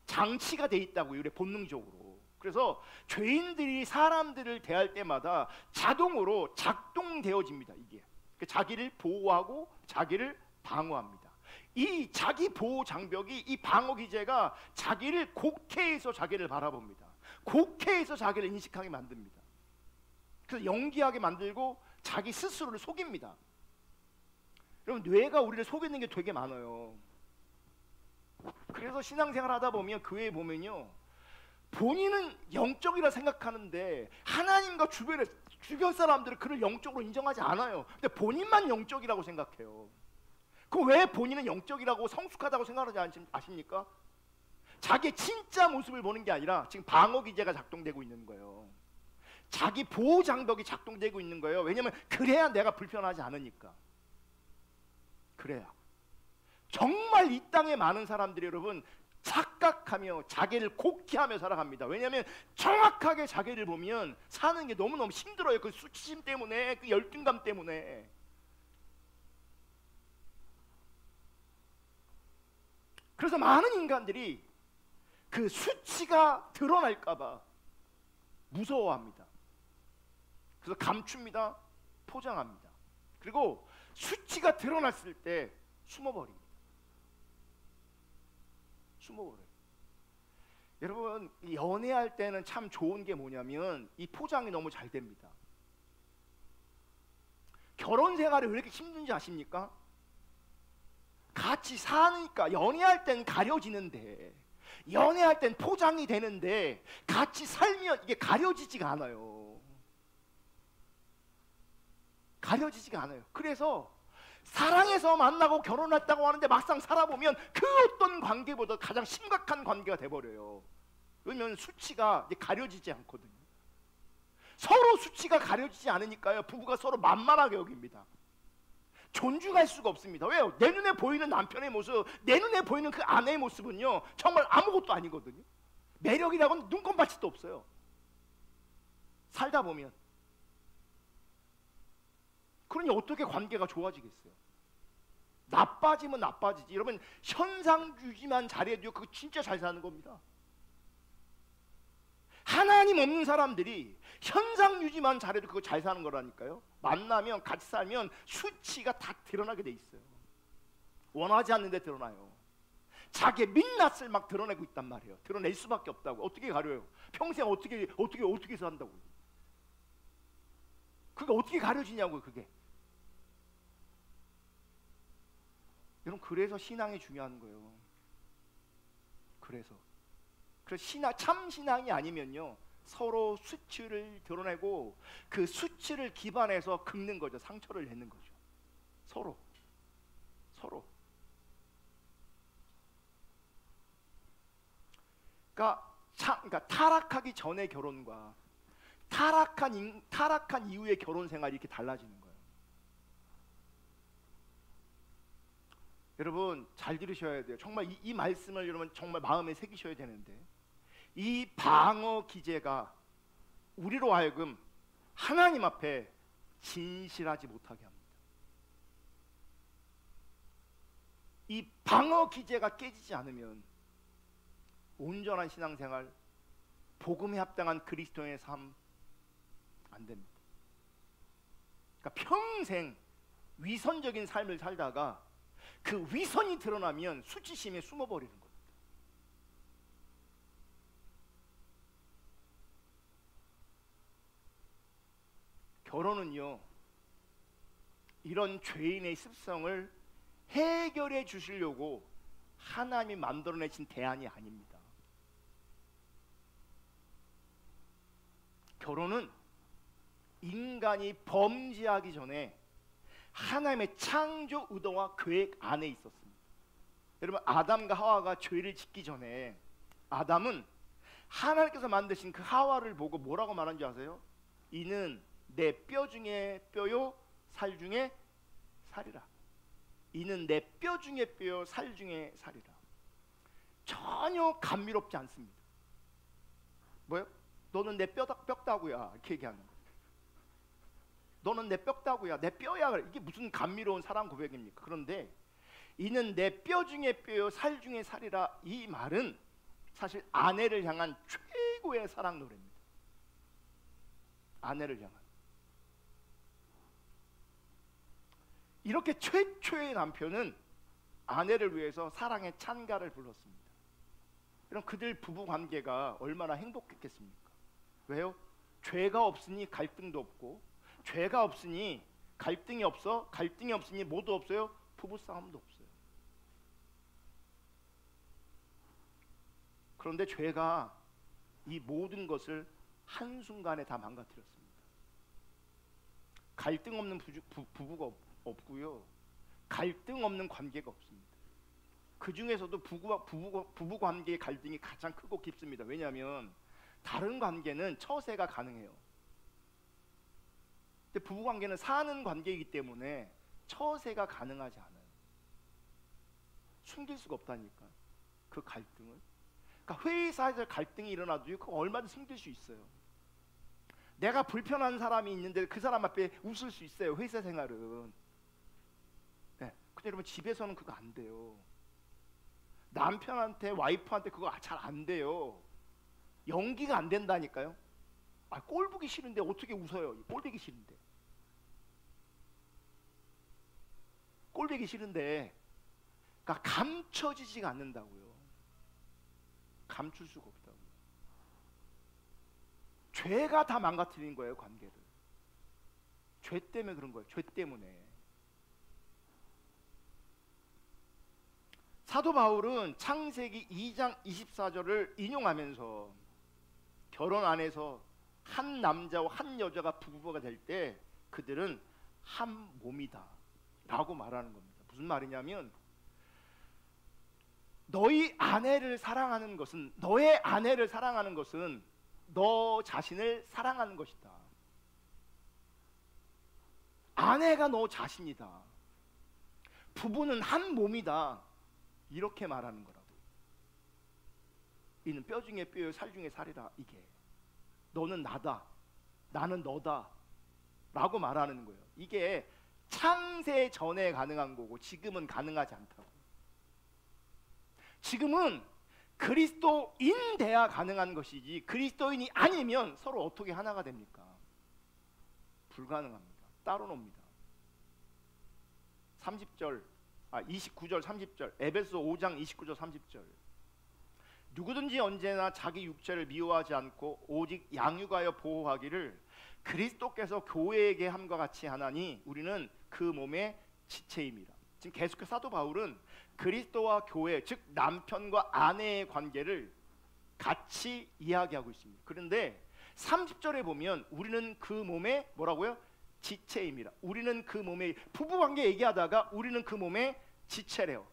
장치가 돼 있다고요, 우리 본능적으로. 그래서 죄인들이 사람들을 대할 때마다 자동으로 작동되어집니다. 이게 자기를 보호하고 자기를 방어합니다. 이 자기 보호 장벽이, 이 방어 기제가 자기를 곡해해서 자기를 바라봅니다. 곡해해서 자기를 인식하게 만듭니다. 그래서 연기하게 만들고 자기 스스로를 속입니다. 여러분, 뇌가 우리를 속이는 게 되게 많아요. 그래서 신앙생활 하다 보면 교회에 보면요, 본인은 영적이라 생각하는데 하나님과 주변 사람들은 그를 영적으로 인정하지 않아요. 근데 본인만 영적이라고 생각해요. 그럼 왜 본인은 영적이라고 성숙하다고 생각하지 아십니까? 자기의 진짜 모습을 보는 게 아니라 지금 방어 기제가 작동되고 있는 거예요. 자기 보호 장벽이 작동되고 있는 거예요. 왜냐하면 그래야 내가 불편하지 않으니까. 그래야. 정말 이 땅에 많은 사람들이 여러분 착각하며 자기를 곡해하며 살아갑니다. 왜냐하면 정확하게 자기를 보면 사는 게 너무너무 힘들어요. 그 수치심 때문에, 그 열등감 때문에. 그래서 많은 인간들이 그 수치가 드러날까 봐 무서워합니다. 그래서 감춥니다. 포장합니다. 그리고 수치가 드러났을 때 숨어버립니다. 숨어버려요. 여러분, 연애할 때는 참 좋은 게 뭐냐면 이 포장이 너무 잘 됩니다. 결혼 생활이 왜 이렇게 힘든지 아십니까? 같이 사니까. 연애할 땐 가려지는데, 연애할 땐 포장이 되는데 같이 살면 이게 가려지지가 않아요. 가려지지가 않아요. 그래서 사랑해서 만나고 결혼했다고 하는데 막상 살아보면 그 어떤 관계보다 가장 심각한 관계가 돼버려요. 왜냐면 수치가 이제 가려지지 않거든요. 서로 수치가 가려지지 않으니까요, 부부가 서로 만만하게 여깁니다. 존중할 수가 없습니다. 왜요? 내 눈에 보이는 남편의 모습, 내 눈에 보이는 그 아내의 모습은요 정말 아무것도 아니거든요. 매력이라고는 눈꼽만치도 없어요. 살다 보면. 그러니 어떻게 관계가 좋아지겠어요? 나빠지면 나빠지지. 여러분, 현상 유지만 잘해도 그거 진짜 잘 사는 겁니다. 하나님 없는 사람들이 현상 유지만 잘해도 그거 잘 사는 거라니까요. 만나면 같이 살면 수치가 다 드러나게 돼 있어요. 원하지 않는데 드러나요. 자기의 민낯을 막 드러내고 있단 말이에요. 드러낼 수밖에 없다고. 어떻게 가려요? 평생 어떻게 산다고. 그게 어떻게 가려지냐고요, 그게. 여러분, 그래서 신앙이 중요한 거예요. 그래서 참 신앙이 아니면요 서로 수치를 드러내고 그 수치를 기반해서 긁는 거죠. 상처를 내는 거죠. 서로. 그러니까 타락하기 전의 결혼과 타락한 이후의 결혼 생활이 이렇게 달라지는 거예요. 여러분, 잘 들으셔야 돼요. 정말 이 말씀을 여러분 정말 마음에 새기셔야 되는데, 이 방어 기제가 우리로 하여금 하나님 앞에 진실하지 못하게 합니다. 이 방어 기제가 깨지지 않으면 온전한 신앙생활, 복음에 합당한 그리스도인의 삶 안 됩니다. 그러니까 평생 위선적인 삶을 살다가 그 위선이 드러나면 수치심에 숨어버리는 겁니다. 결혼은요, 이런 죄인의 습성을 해결해 주시려고 하나님이 만들어내신 대안이 아닙니다. 결혼은 인간이 범죄하기 전에 하나님의 창조 의도와 계획 안에 있었습니다. 여러분, 아담과 하와가 죄를 짓기 전에 아담은 하나님께서 만드신 그 하와를 보고 뭐라고 말한 줄 아세요? 이는 내 뼈 중에 뼈요 살 중에 살이라. 이는 내 뼈 중에 뼈요 살 중에 살이라. 전혀 감미롭지 않습니다. 뭐요? 너는 내 뼈다구야 이렇게 얘기하는 거예요. 너는 내 뼈다구야, 내 뼈야. 이게 무슨 감미로운 사랑 고백입니까? 그런데 이는 내 뼈 중에 뼈요 살 중에 살이라, 이 말은 사실 아내를 향한 최고의 사랑 노래입니다. 아내를 향한. 이렇게 최초의 남편은 아내를 위해서 사랑의 찬가를 불렀습니다. 그럼 그들 부부 관계가 얼마나 행복했겠습니까? 왜요? 죄가 없으니 갈등도 없고, 죄가 없으니 갈등이 없어, 갈등이 없으니 뭐도 없어요? 부부싸움도 없어요. 그런데 죄가 이 모든 것을 한순간에 다 망가뜨렸습니다. 갈등 없는 부부가 없고요, 갈등 없는 관계가 없습니다. 그 중에서도 부부 관계의 갈등이 가장 크고 깊습니다. 왜냐하면 다른 관계는 처세가 가능해요. 근데 부부 관계는 사는 관계이기 때문에 처세가 가능하지 않아요. 숨길 수가 없다니까, 그 갈등을. 그러니까 회사에서 갈등이 일어나도 그거 얼마든지 숨길 수 있어요. 내가 불편한 사람이 있는데 그 사람 앞에 웃을 수 있어요, 회사 생활은. 네. 근데 여러분, 집에서는 그거 안 돼요. 남편한테, 와이프한테 그거 잘 안 돼요. 연기가 안 된다니까요. 꼴 보기 싫은데 어떻게 웃어요? 꼴 보기 싫은데. 꼴 보기 싫은데, 그러니까 감춰지지가 않는다고요. 감출 수가 없다고요. 죄가 다 망가뜨린 거예요, 관계를. 죄 때문에 그런 거예요. 죄 때문에. 사도 바울은 창세기 2장 24절을 인용하면서 결혼 안에서 한 남자와 한 여자가 부부가 될 때 그들은 한 몸이다 라고 말하는 겁니다. 무슨 말이냐면, 너의 아내를 사랑하는 것은, 너의 아내를 사랑하는 것은 너 자신을 사랑하는 것이다. 아내가 너 자신이다. 부부는 한 몸이다. 이렇게 말하는 거라고. 이는 뼈 중에 뼈요 살 중에 살이라. 이게 너는 나다, 나는 너다 라고 말하는 거예요. 이게 창세 전에 가능한 거고 지금은 가능하지 않다고. 지금은 그리스도인 돼야 가능한 것이지, 그리스도인이 아니면 서로 어떻게 하나가 됩니까? 불가능합니다. 따로 놉니다. 29절 30절, 에베소 5장 29절 30절. 누구든지 언제나 자기 육체를 미워하지 않고 오직 양육하여 보호하기를 그리스도께서 교회에게 함과 같이 하나니 우리는 그 몸의 지체임이라. 지금 계속해서 사도 바울은 그리스도와 교회, 즉 남편과 아내의 관계를 같이 이야기하고 있습니다. 그런데 30절에 보면 우리는 그 몸의 뭐라고요? 지체임이라. 우리는 그 몸의, 부부관계 얘기하다가 우리는 그 몸의 지체래요.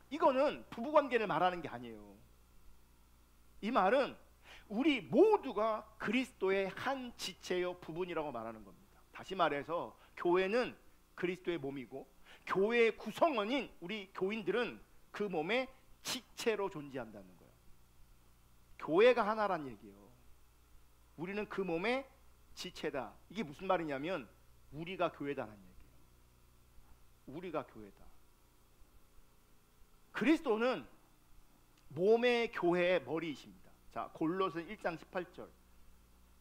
이거는 부부관계를 말하는 게 아니에요. 이 말은 우리 모두가 그리스도의 한 지체요 부분이라고 말하는 겁니다. 다시 말해서 교회는 그리스도의 몸이고 교회의 구성원인 우리 교인들은 그 몸의 지체로 존재한다는 거예요. 교회가 하나란 얘기예요. 우리는 그 몸의 지체다. 이게 무슨 말이냐면 우리가 교회다라는 얘기예요. 우리가 교회다. 그리스도는 몸의 교회의 머리이십니다. 자, 골로새 1장 18절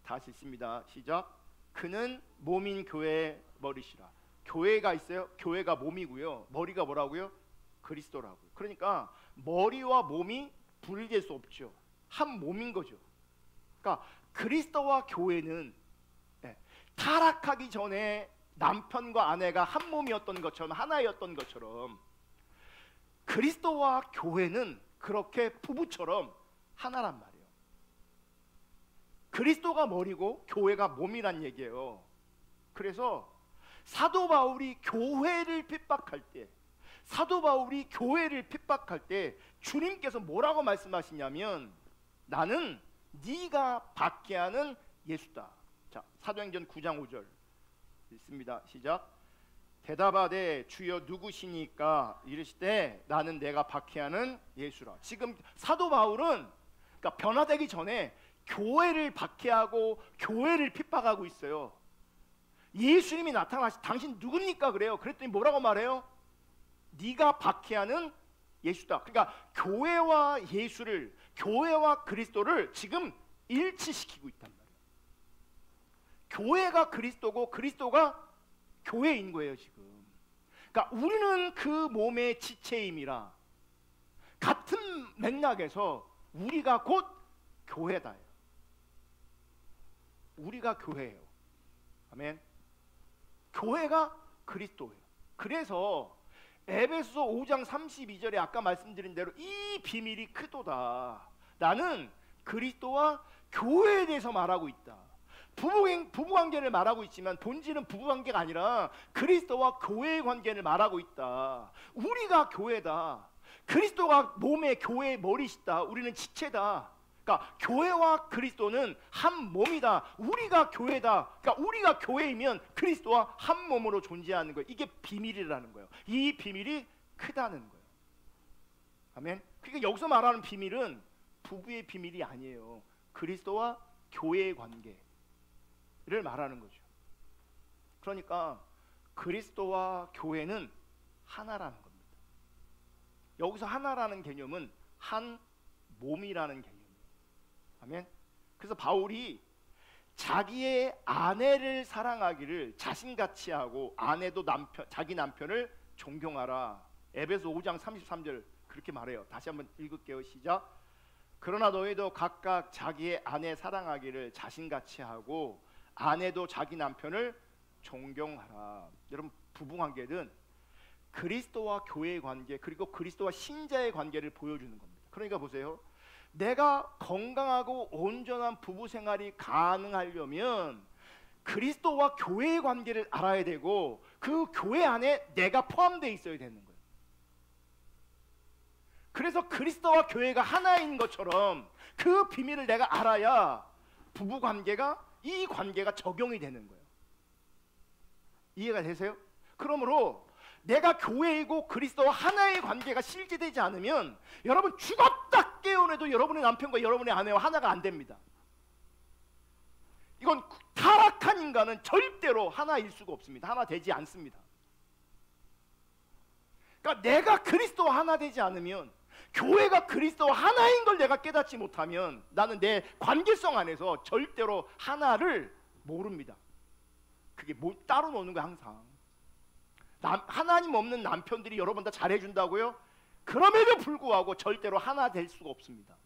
다시 읽습니다. 시작. 그는 몸인 교회의 머리시라. 교회가 있어요. 교회가 몸이고요. 머리가 뭐라고요? 그리스도라고요. 그러니까 머리와 몸이 분리될 수 없죠. 한 몸인 거죠. 그러니까 그리스도와 교회는 타락하기 전에 남편과 아내가 한 몸이었던 것처럼, 하나였던 것처럼, 그리스도와 교회는 그렇게 부부처럼 하나란 말이에요. 그리스도가 머리고 교회가 몸이란 얘기예요. 그래서 사도 바울이 교회를 핍박할 때 주님께서 뭐라고 말씀하시냐면, 나는 네가 박해하는 예수다. 자, 사도행전 9장 5절 읽습니다. 시작. 대답하되 주여 누구시니까 이르시되 나는 내가 박해하는 예수라. 지금 사도 바울은 그러니까 변화되기 전에 교회를 박해하고 교회를 핍박하고 있어요. 예수님이 나타나시, 당신 누굽니까? 그래요. 그랬더니 뭐라고 말해요? 네가 박해하는 예수다. 그러니까 교회와 예수를, 교회와 그리스도를 지금 일치시키고 있단 말이에요. 교회가 그리스도고 그리스도가 교회인 거예요 지금. 그러니까 우리는 그 몸의 지체임이라, 같은 맥락에서 우리가 곧 교회다. 우리가 교회예요. 아멘. 교회가 그리스도예요. 그래서 에베소서 5장 32절에 아까 말씀드린 대로 이 비밀이 크도다. 나는 그리스도와 교회에 대해서 말하고 있다. 부부관계를 말하고 있지만 본질은 부부관계가 아니라 그리스도와 교회의 관계를 말하고 있다. 우리가 교회다. 그리스도가 몸의 교회의 머리시다. 우리는 지체다. 그러니까 교회와 그리스도는 한 몸이다. 우리가 교회다. 그러니까 우리가 교회이면 그리스도와 한 몸으로 존재하는 거예요. 이게 비밀이라는 거예요. 이 비밀이 크다는 거예요. 아멘. 그러니까 여기서 말하는 비밀은 부부의 비밀이 아니에요. 그리스도와 교회의 관계를 말하는 거죠. 그러니까 그리스도와 교회는 하나라는 겁니다. 여기서 하나라는 개념은 한 몸이라는 개념이에요. 아멘. 그래서 바울이 자기의 아내를 사랑하기를 자신같이 하고 아내도 자기 남편을 존경하라. 에베소 5장 33절 그렇게 말해요. 다시 한번 읽을게요. 시작. 그러나 너희도 각각 자기의 아내 사랑하기를 자신같이 하고 아내도 자기 남편을 존경하라. 여러분, 부부관계는 그리스도와 교회의 관계, 그리고 그리스도와 신자의 관계를 보여주는 겁니다. 그러니까 보세요. 내가 건강하고 온전한 부부 생활이 가능하려면 그리스도와 교회의 관계를 알아야 되고 그 교회 안에 내가 포함되어 있어야 되는 거예요. 그래서 그리스도와 교회가 하나인 것처럼 그 비밀을 내가 알아야 부부 관계가, 이 관계가 적용이 되는 거예요. 이해가 되세요? 그러므로 내가 교회이고 그리스도와 하나의 관계가 실제되지 않으면 여러분 죽었다 깨어내도 여러분의 남편과 여러분의 아내와 하나가 안 됩니다. 이건 타락한 인간은 절대로 하나일 수가 없습니다. 하나 되지 않습니다. 그러니까 내가 그리스도와 하나 되지 않으면, 교회가 그리스도와 하나인 걸 내가 깨닫지 못하면 나는 내 관계성 안에서 절대로 하나를 모릅니다. 그게 뭐 따로 노는 거야 항상. 하나님 없는 남편들이 여러분 다 잘해준다고요? 그럼에도 불구하고 절대로 하나 될 수가 없습니다.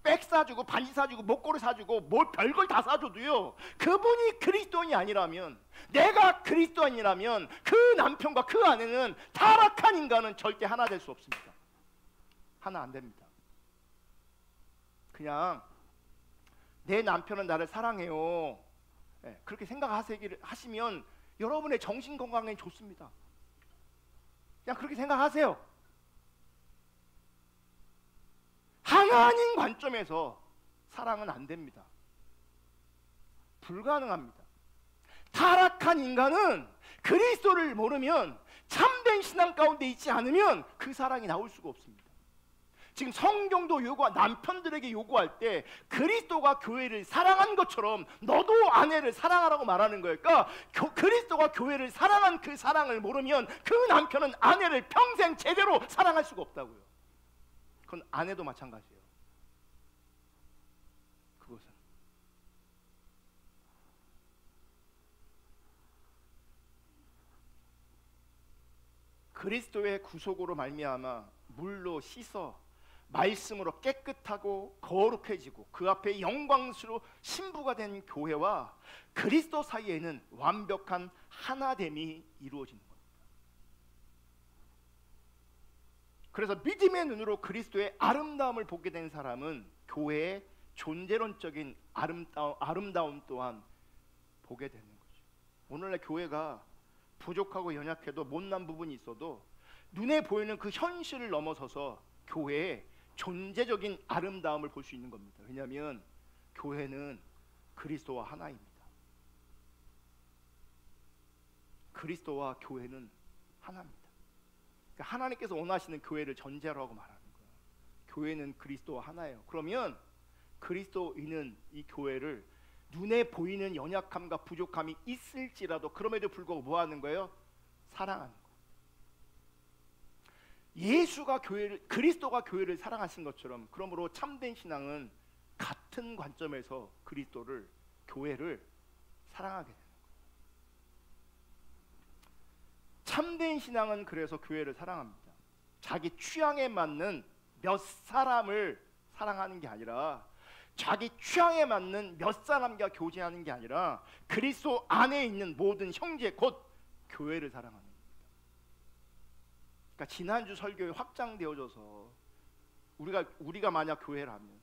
백 사주고 반지 사주고 목걸이 사주고 뭘 별걸 다 사줘도요, 그분이 그리스도인이 아니라면, 내가 그리스도인이라면 그 남편과 그 아내는, 타락한 인간은 절대 하나 될 수 없습니다. 하나 안 됩니다. 그냥 내 남편은 나를 사랑해요, 그렇게 생각하시면 여러분의 정신 건강에 좋습니다. 그냥 그렇게 생각하세요. 하나님 관점에서 사랑은 안 됩니다. 불가능합니다. 타락한 인간은 그리스도를 모르면, 참된 신앙 가운데 있지 않으면 그 사랑이 나올 수가 없습니다. 지금 성경도 남편들에게 요구할 때 그리스도가 교회를 사랑한 것처럼 너도 아내를 사랑하라고 말하는 거예요. 그러니까 그리스도가 교회를 사랑한 그 사랑을 모르면 그 남편은 아내를 평생 제대로 사랑할 수가 없다고요. 그건 아내도 마찬가지예요. 그것은 그리스도의 구속으로 말미암아 물로 씻어 말씀으로 깨끗하고 거룩해지고 그 앞에 영광스러운 신부가 된 교회와 그리스도 사이에는 완벽한 하나됨이 이루어지는 겁니다. 그래서 믿음의 눈으로 그리스도의 아름다움을 보게 된 사람은 교회의 존재론적인 아름다움 또한 보게 되는 거죠. 오늘날 교회가 부족하고 연약해도 못난 부분이 있어도 눈에 보이는 그 현실을 넘어서서 교회의 존재적인 아름다움을 볼 수 있는 겁니다. 왜냐하면 교회는 그리스도와 하나입니다. 그리스도와 교회는 하나입니다. 그러니까 하나님께서 원하시는 교회를 전제로 하고 말하는 거예요. 교회는 그리스도와 하나예요. 그러면 그리스도인은 이 교회를 눈에 보이는 연약함과 부족함이 있을지라도 그럼에도 불구하고 뭐 하는 거예요? 사랑하는 거예요. 그리스도가 교회를 사랑하신 것처럼, 그러므로 참된 신앙은 같은 관점에서 교회를 사랑하게 되는 거예요. 참된 신앙은 그래서 교회를 사랑합니다. 자기 취향에 맞는 몇 사람을 사랑하는 게 아니라, 자기 취향에 맞는 몇 사람과 교제하는 게 아니라 그리스도 안에 있는 모든 형제 곧 교회를 사랑하는 겁니다. 그러니까 지난주 설교에 확장되어져서 우리가 만약 교회를 하면,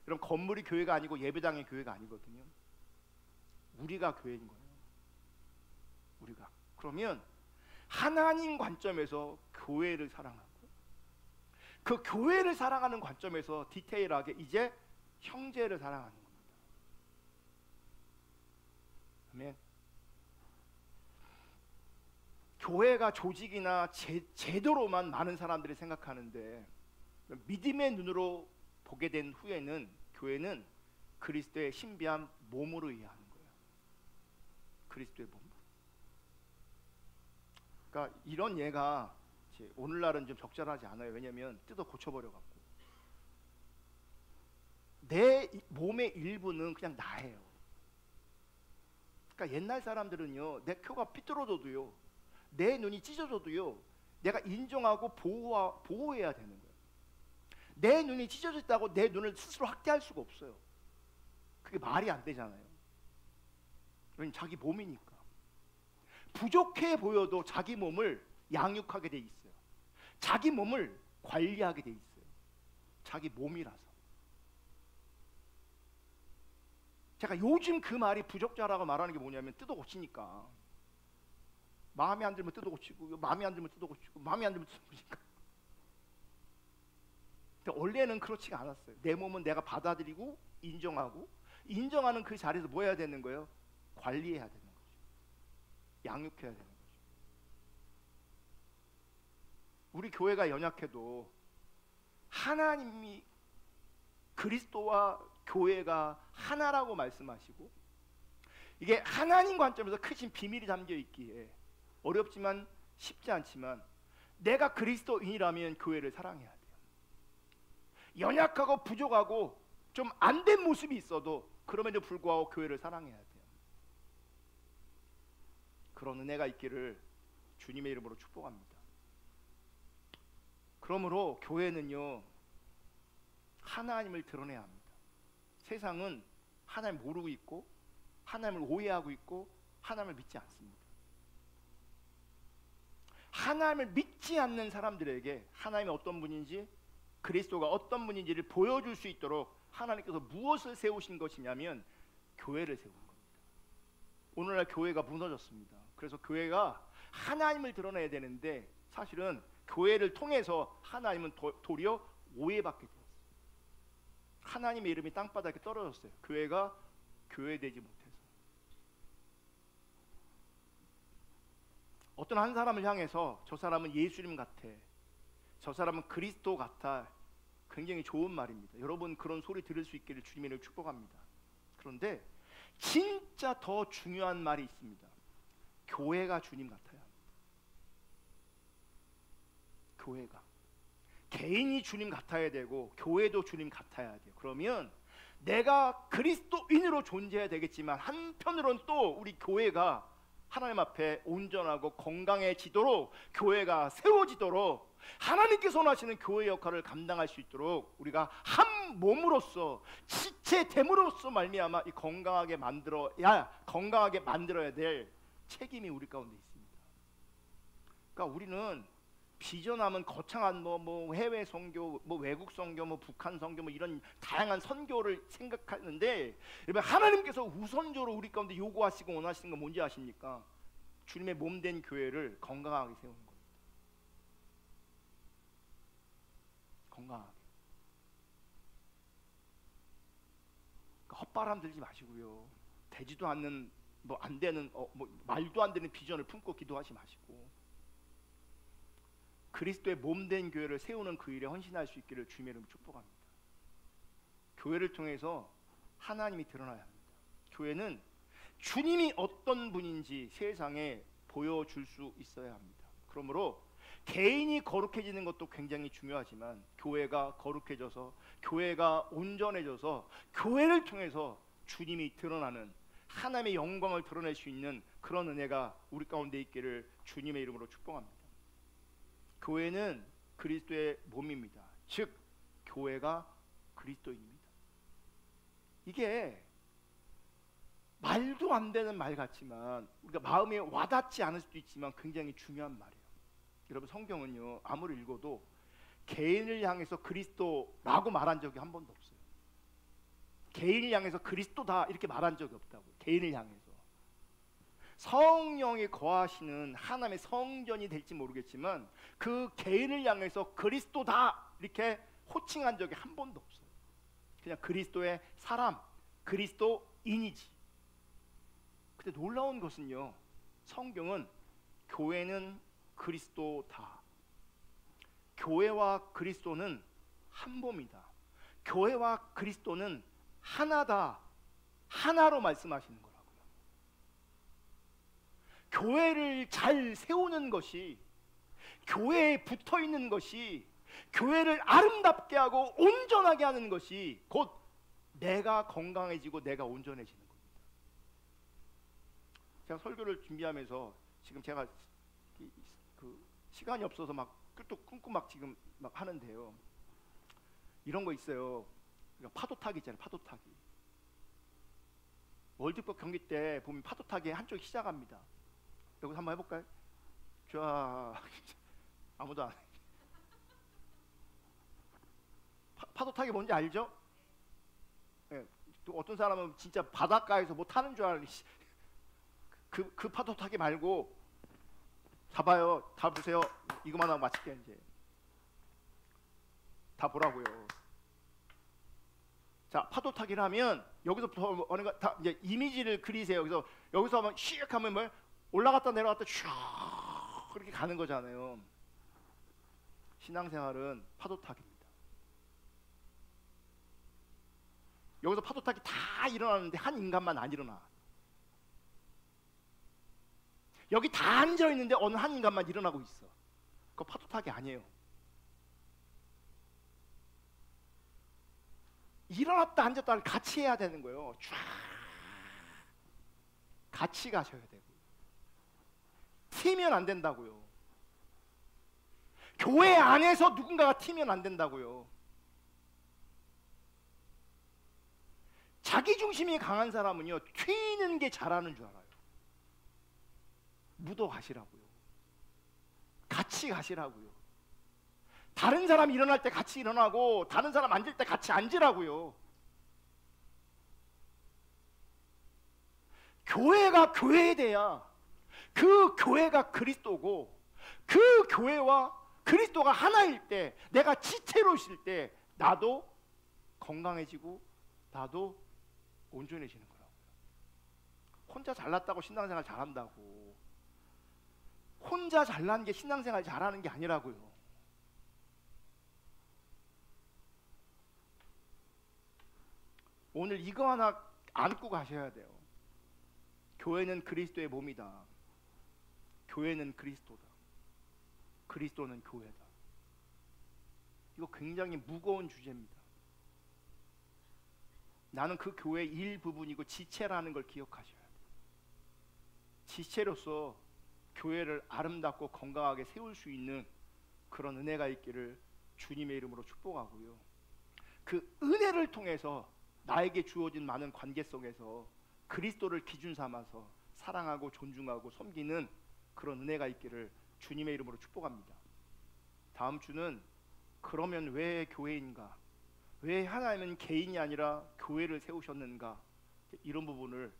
그럼 건물이 교회가 아니고 예배당의 교회가 아니거든요. 우리가 교회인 거예요. 우리가. 그러면 하나님 관점에서 교회를 사랑하고, 그 교회를 사랑하는 관점에서 디테일하게 이제 형제를 사랑하는 겁니다. 아멘. 교회가 조직이나 제도로만 많은 사람들이 생각하는데, 믿음의 눈으로 보게 된 후에는 교회는 그리스도의 신비한 몸으로 이해하는 거예요. 그리스도의 몸. 그러니까 이런 예가 오늘날은 좀 적절하지 않아요. 왜냐하면 뜯어 고쳐버려 갖고 내 몸의 일부는 그냥 나예요. 그러니까 옛날 사람들은요, 내 코가 삐뚤어져도요, 내 눈이 찢어져도요, 내가 인정하고 보호해야 되는 거예요. 내 눈이 찢어졌다고 내 눈을 스스로 학대할 수가 없어요. 그게 말이 안 되잖아요. 왜냐면 자기 몸이니까. 부족해 보여도 자기 몸을 양육하게 돼 있어요. 자기 몸을 관리하게 돼 있어요. 자기 몸이라서. 제가 요즘 그 말이 부족자라고 말하는 게 뭐냐면, 뜯어 고치니까. 마음에 안 들면 뜯어 고치고, 마음에 안 들면 뜯어 고치고, 마음에 안 들면 뜯어 고치니까. 근데 원래는 그렇지가 않았어요. 내 몸은 내가 받아들이고 인정하고, 인정하는 그 자리에서 뭐 해야 되는 거예요? 관리해야 되는 거죠. 양육해야 되는 거죠. 우리 교회가 연약해도 하나님이 그리스도와 교회가 하나라고 말씀하시고, 이게 하나님 관점에서 크신 비밀이 담겨 있기에 어렵지만 쉽지 않지만, 내가 그리스도인이라면 교회를 사랑해야 돼요. 연약하고 부족하고 좀 안 된 모습이 있어도 그럼에도 불구하고 교회를 사랑해야 돼요. 그런 은혜가 있기를 주님의 이름으로 축복합니다. 그러므로 교회는요, 하나님을 드러내야 합니다. 세상은 하나님을 모르고 있고, 하나님을 오해하고 있고, 하나님을 믿지 않습니다. 하나님을 믿지 않는 사람들에게 하나님이 어떤 분인지, 그리스도가 어떤 분인지를 보여줄 수 있도록 하나님께서 무엇을 세우신 것이냐면 교회를 세운 겁니다. 오늘날 교회가 무너졌습니다. 그래서 교회가 하나님을 드러내야 되는데, 사실은 교회를 통해서 하나님은 도리어 오해받게 되었어요. 하나님의 이름이 땅바닥에 떨어졌어요. 교회가 교회되지 못해서. 어떤 한 사람을 향해서 저 사람은 예수님 같아, 저 사람은 그리스도 같아, 굉장히 좋은 말입니다. 여러분 그런 소리 들을 수 있기를 주님의 이름으로 축복합니다. 그런데 진짜 더 중요한 말이 있습니다. 교회가 주님 같아야 합니다. 교회가 개인이 주님 같아야 되고 교회도 주님 같아야 돼요. 그러면 내가 그리스도인으로 존재해야 되겠지만 한편으로는 또 우리 교회가 하나님 앞에 온전하고 건강해지도록, 교회가 세워지도록, 하나님께서 원하시는 교회 역할을 감당할 수 있도록 우리가 한 몸으로서 지체됨으로써 말미암아 이 건강하게 만들어야 될 책임이 우리 가운데 있습니다. 그러니까 우리는 비전하면 거창한 뭐 해외 선교, 뭐 외국 선교, 뭐 북한 선교, 뭐 이런 다양한 선교를 생각하는데, 여러분 하나님께서 우선적으로 우리 가운데 요구하시고 원하시는 건 뭔지 아십니까? 주님의 몸된 교회를 건강하게 세우는 겁니다. 건강하게. 그러니까 헛바람 들지 마시고요. 되지도 않는 뭐 안 되는 뭐 말도 안 되는 비전을 품고 기도하지 마시고, 그리스도의 몸된 교회를 세우는 그 일에 헌신할 수 있기를 주님의 이름으로 축복합니다. 교회를 통해서 하나님이 드러나야 합니다. 교회는 주님이 어떤 분인지 세상에 보여줄 수 있어야 합니다. 그러므로 개인이 거룩해지는 것도 굉장히 중요하지만 교회가 거룩해져서, 교회가 온전해져서 교회를 통해서 주님이 드러나는, 하나님의 영광을 드러낼 수 있는 그런 은혜가 우리 가운데 있기를 주님의 이름으로 축복합니다. 교회는 그리스도의 몸입니다. 즉 교회가 그리스도입니다. 이게 말도 안 되는 말 같지만, 우리가 마음에 와닿지 않을 수도 있지만 굉장히 중요한 말이에요. 여러분 성경은요 아무리 읽어도 개인을 향해서 그리스도라고 말한 적이 한 번도 없어요. 개인을 향해서 그리스도다 이렇게 말한 적이 없다고요. 개인을 향해서. 성령이 거하시는 하나님의 성전이 될지 모르겠지만 그 개인을 향해서 그리스도다 이렇게 호칭한 적이 한 번도 없어요. 그냥 그리스도의 사람, 그리스도인이지. 근데 놀라운 것은요, 성경은 교회는 그리스도다, 교회와 그리스도는 한 몸이다, 교회와 그리스도는 하나다, 하나로 말씀하시는 거라고요. 교회를 잘 세우는 것이, 교회에 붙어 있는 것이, 교회를 아름답게 하고 온전하게 하는 것이 곧 내가 건강해지고 내가 온전해지는 겁니다. 제가 설교를 준비하면서 지금 제가 그 시간이 없어서 막 끝도 끊고 막 지금 막 하는데요, 이런 거 있어요. 그러니까 파도 타기 있잖아요. 파도 타기. 월드컵 경기 때 보면 파도 타기 한쪽이 시작합니다. 여기서 한번 해볼까요? 자, 아무도 안 해. 파도 타기 뭔지 알죠? 네, 또 어떤 사람은 진짜 바닷가에서 뭐 타는 줄 알고 그 파도 타기 말고, 잡아요. 다 보세요. 이거만 하고 마칠게요. 이제 다 보라고요. 자, 파도 타기를 하면 여기서부터 어느 다 이제 이미지를 그리세요. 여기서 하면 슉 하면 뭐 올라갔다 내려갔다 슉 그렇게 가는 거잖아요. 신앙생활은 파도 타기입니다. 여기서 파도 타기 다 일어나는데 한 인간만 안 일어나. 여기 다 앉아 있는데 어느 한 인간만 일어나고 있어. 그거 파도 타기 아니에요. 일어났다 앉았다 같이 해야 되는 거예요. 쫙 같이 가셔야 되고, 튀면 안 된다고요. 교회 안에서 누군가가 튀면 안 된다고요. 자기 중심이 강한 사람은요 튀는 게 잘하는 줄 알아요. 묻어 가시라고요. 같이 가시라고요. 다른 사람 일어날 때 같이 일어나고 다른 사람 앉을 때 같이 앉으라고요. 교회가 교회돼야 그 교회가 그리스도고, 그 교회와 그리스도가 하나일 때, 내가 지체로 있을 때 나도 건강해지고 나도 온전해지는 거라고요. 혼자 잘났다고 신앙생활 잘한다고, 혼자 잘난 게 신앙생활 잘하는 게 아니라고요. 오늘 이거 하나 안고 가셔야 돼요. 교회는 그리스도의 몸이다. 교회는 그리스도다. 그리스도는 교회다. 이거 굉장히 무거운 주제입니다. 나는 그 교회의 일부분이고 지체라는 걸 기억하셔야 돼요. 지체로서 교회를 아름답고 건강하게 세울 수 있는 그런 은혜가 있기를 주님의 이름으로 축복하고요. 그 은혜를 통해서 나에게 주어진 많은 관계 속에서 그리스도를 기준 삼아서 사랑하고 존중하고 섬기는 그런 은혜가 있기를 주님의 이름으로 축복합니다. 다음 주는 그러면 왜 교회인가? 왜 하나님은 개인이 아니라 교회를 세우셨는가? 이런 부분을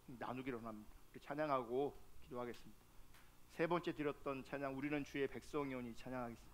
나누기로 합니다. 찬양하고 기도하겠습니다. 세 번째 드렸던 찬양, 우리는 주의 백성이오니 찬양하겠습니다.